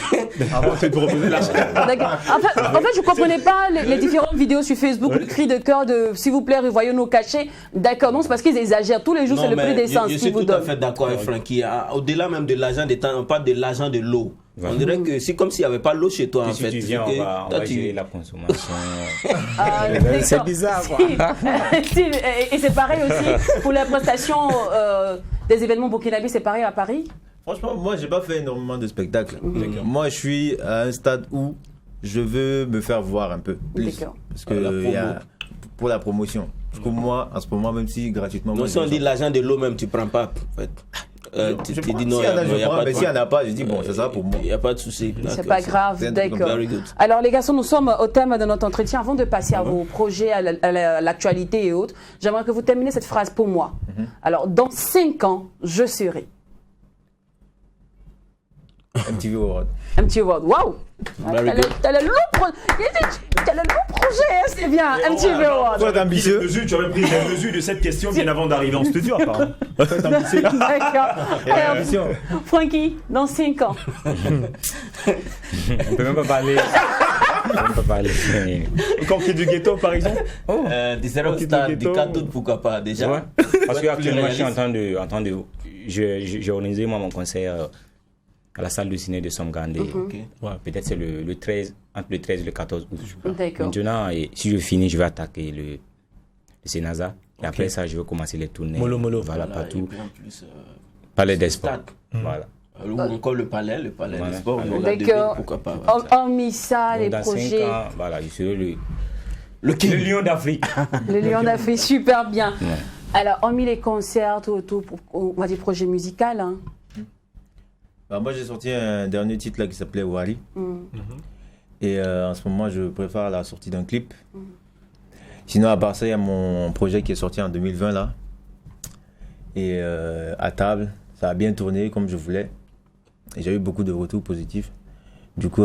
avant de te proposer l'argent. En fait, je ne comprenais pas les différentes vidéos sur Facebook, le cri de cœur de s'il vous plaît, revoyez nos cachets. D'accord, non, c'est parce qu'ils exagèrent. Tous les jours, c'est le prix d'essence qu'ils vous donnent. Je suis tout à fait d'accord avec Francky. Au-delà même de l'argent des temps, on parle de l'argent de l'eau. On dirait que c'est comme s'il n'y avait pas l'eau chez toi en fait. Si tu viens, on va gérer la consommation. C'est bizarre quoi. Et c'est pareil aussi pour la prestation des événements burkinabés, c'est pareil à Paris? Franchement, moi j'ai pas fait énormément de spectacles. Moi je suis à un stade où je veux me faire voir un peu plus. Parce que pour la promotion. Parce que moi, en ce moment, même si gratuitement... Non, si on dit l'argent de l'eau même, tu prends pas en fait. Tu dis non, mais s'il n'y en a pas, je dis bon, c'est ça pour moi. Il n'y a pas de souci. C'est pas grave, d'accord. Alors les garçons, nous sommes au thème de notre entretien. Avant de passer à vos projets, à l'actualité et autres, j'aimerais que vous terminiez cette phrase pour moi. Alors, dans 5 ans, je serai... MTV World. MTV World, waouh! T'as le long projet, c'est bien, MTV World. Toi, t'es ambitieux. Tu avais pris les mesures de cette question bien avant d'arriver en studio, apparemment. Toi, t'es ambitieux. D'accord. Francky, dans 5 ans. On peut même pas parler. Conquis du ghetto, par exemple. Des stars du Catou, pourquoi pas déjà? Ouais. Parce qu'actuellement, je suis en train de j'ai organisé moi mon concert à la salle de ciné de Somgandé. Peut-être c'est le 13, entre le 13 et le 14 août. Maintenant, si je finis, je vais attaquer le Sénaza. Et après ça, je vais commencer les tournées. Molo. Voilà, partout. Palais des Sports. Voilà. Ou encore le palais des sports. D'accord. Pourquoi pas. Hormis ça, donc, les dans projets. 5 ans, voilà, je serai le lion d'Afrique. Le lion d'Afrique, super bien. Ouais. Alors, hormis les concerts, tout, on va dire projet musical. Hein. Bah, moi, j'ai sorti un dernier titre là qui s'appelait Wari. Et en ce moment, je préfère la sortie d'un clip. Sinon, à part ça, il y a mon projet qui est sorti en 2020 là. Et à table, ça a bien tourné comme je voulais. Et j'ai eu beaucoup de retours positifs. Du coup,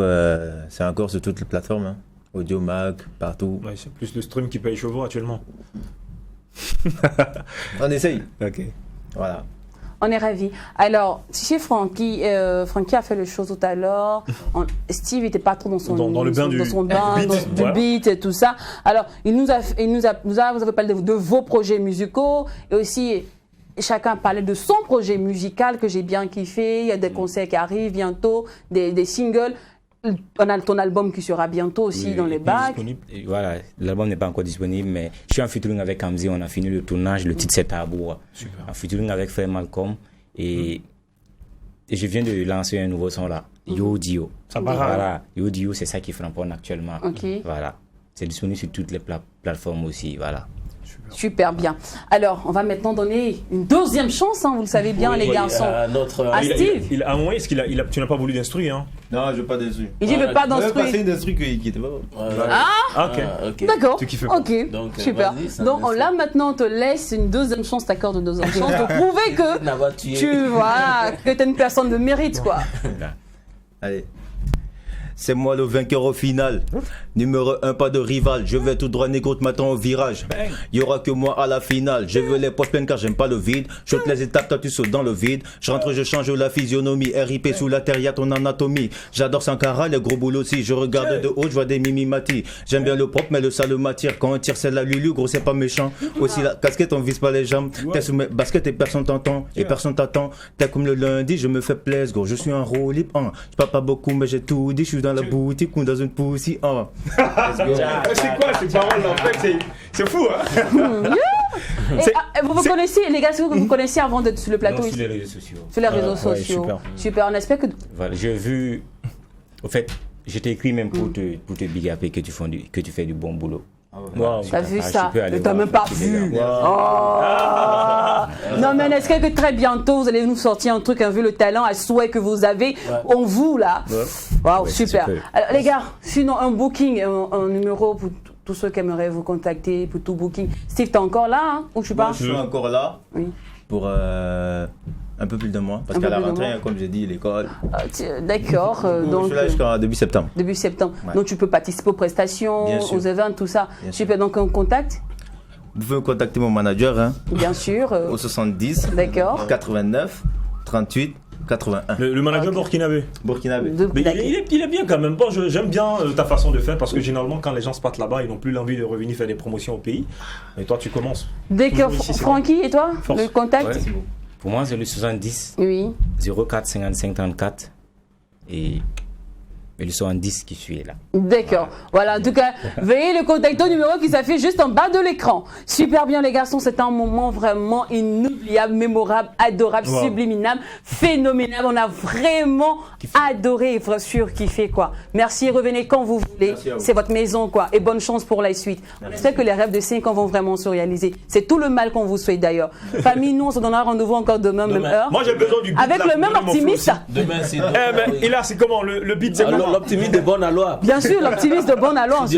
c'est encore sur toutes les plateformes. Hein. Audio, Mac, partout. Ouais, c'est plus le stream qui paye chevaux actuellement. On essaye. Ok. Voilà. On est ravis. Alors, chez Frankie a fait le show tout à l'heure. Steve n'était pas trop dans son dans le bain du beat et tout ça. Alors, vous avez parlé de vos projets musicaux et aussi chacun parlait de son projet musical que j'ai bien kiffé. Il y a des concerts qui arrivent bientôt, des singles. On a ton album qui sera bientôt aussi dans les bacs. Voilà, l'album n'est pas encore disponible, mais je suis en featuring avec Hamzi, on a fini le tournage, le titre c'est Taboua. En featuring avec Frère Malcolm et je viens de lancer un nouveau son là, Yo Dio. Ça va. Voilà, Yo Dio, c'est ça qui framponne actuellement. Okay. Voilà, c'est disponible sur toutes les plateformes aussi, voilà. Super bien. Alors, on va maintenant donner une deuxième chance, hein, vous le savez bien, les garçons. À Steve. À un moment, est-ce tu n'as pas voulu d'instru, hein? Non, je veux pas d'instru. Il dit, je veux pas d'instru. C'est une instru qui était pas. Ok. D'accord. Tu kiffes pas. Ok. Donc, super. Donc là, maintenant, on te laisse une deuxième chance, t'accordes une deuxième chance pour prouver que que t'es une personne de mérite, quoi. Allez. C'est moi le vainqueur au final. Numéro 1, pas de rival. Je vais tout droit, négro, m'attends au virage. Y aura que moi à la finale. Je veux les poches pleines car j'aime pas le vide. Je saute les étapes, toi tu sautes dans le vide. Je rentre, je change la physionomie. RIP sous la terre, y'a ton anatomie. J'adore Sankara, les gros boulots aussi. Je regarde de haut, je vois des mimimati. J'aime bien le propre, mais le sale m'attire. Quand on tire, c'est la lulu, gros, c'est pas méchant. Aussi la casquette, on vise pas les jambes. T'es sous mes baskets et personne t'entend. Et personne t'attend. T'es comme le lundi, je me fais plaisir, gros. Je suis un rolip, hein. Je parle pas beaucoup, mais j'ai tout dit. Je suis dans la boutique ou dans une poussie, hein. C'est quoi ces paroles en fait? C'est fou, hein? Vous vous connaissez, les gars, est-ce que vous connaissez avant d'être sur le plateau? Non, sur les réseaux sociaux. Sur les réseaux sociaux. Super. On espère que. Voilà, j'ai vu. Au fait, je t'ai écrit même pour te big up et que tu fais du bon boulot. T'as vu ça? T'as même pas vu. Non, mais est-ce que très bientôt vous allez nous sortir un truc, vu le talent à souhait que vous avez en vous là? Waouh, super. Alors, les gars, sinon un booking, un numéro pour tous ceux qui aimeraient vous contacter pour tout booking. Steve, t'es encore là, hein, ou tu pars? Je suis encore là. Oui. Pour un peu plus d'un mois. Parce qu'à la rentrée, comme j'ai dit, l'école. D'accord. Donc, je suis là jusqu'à début septembre. Début septembre. Ouais. Donc tu peux participer aux prestations, aux événements, tout ça. Super. Donc un contact? Vous pouvez contacter mon manager. Hein, bien sûr. Au 70. D'accord. 89 38 81. Le manager burkinabé. Mais il est bien quand même. Bon, j'aime bien ta façon de faire parce que généralement quand les gens se partent là-bas, ils n'ont plus l'envie de revenir faire des promotions au pays. Et toi, tu commences. D'accord. Francky, et toi? Le contact? Ouais. Pour moi, c'est le 70. Oui. 04 55 34. Et le 70 qui suit là. D'accord. Voilà, en tout cas, veuillez le contacter au numéro qui s'affiche juste en bas de l'écran. Super bien, les garçons. C'était un moment vraiment inoubliable, mémorable, adorable, subliminable, phénoménal. On a vraiment adoré, surkiffé, quoi. Merci, revenez quand vous voulez. C'est votre maison, quoi. Et bonne chance pour la suite. On espère que les rêves de 5 ans vont vraiment se réaliser. C'est tout le mal qu'on vous souhaite d'ailleurs. Famille, nous, on se donnera rendez-vous encore demain, même heure. Moi, j'ai besoin du beat. Avec le même optimiste. Demain, c'est. Et là, c'est comment? Le beat, c'est comment? L'optimiste de bonne aloi. Bien sûr, l'optimiste de bonne aloi, si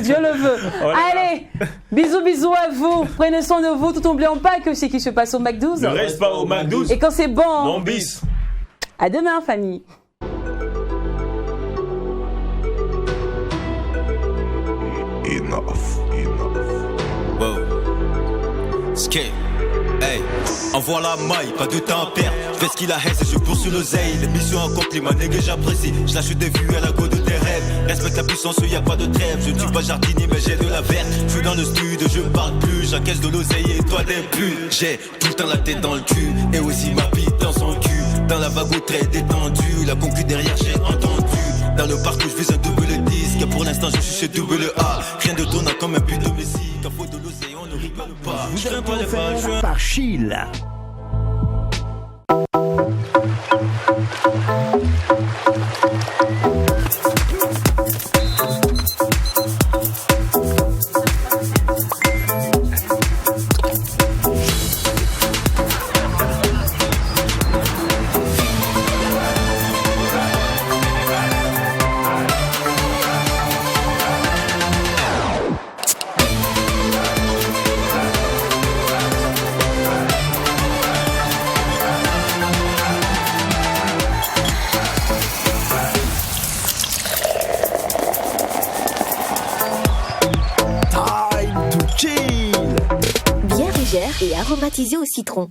Dieu le veut. Allez, bisous à vous. Prenez soin de vous, tout n'oublions pas que c'est qui se passe au Mac 12. Ne reste pas au Mac 12. Et quand c'est bon, bon bis. À demain, famille. Enough. Wow. Skate. Hey, envoie la maille, pas de temps à perdre. Fais ce qu'il a haine, je poursuis l'oseille. Les missions accomplies, ma nègre j'apprécie. Je lâche des vues à la go de tes rêves. Respecte la puissance, y'a pas de trêve. Je ne suis pas jardinier, mais j'ai de la verte. Je suis dans le studio, je parle plus. J'encaisse de l'oseille et toi des pulls. J'ai tout le temps la tête dans le cul. Et aussi ma bite dans son cul. Dans la vague très détendue. La concu derrière, j'ai entendu. Dans le parcours, je vise un double disque. Pour l'instant, je suis chez double A. Rien de tournant comme un but de Messi. Qu'à faute de l'océan, on ne rigole pas. Je crains pas les vagues. Par Chile. légère et aromatisée au citron.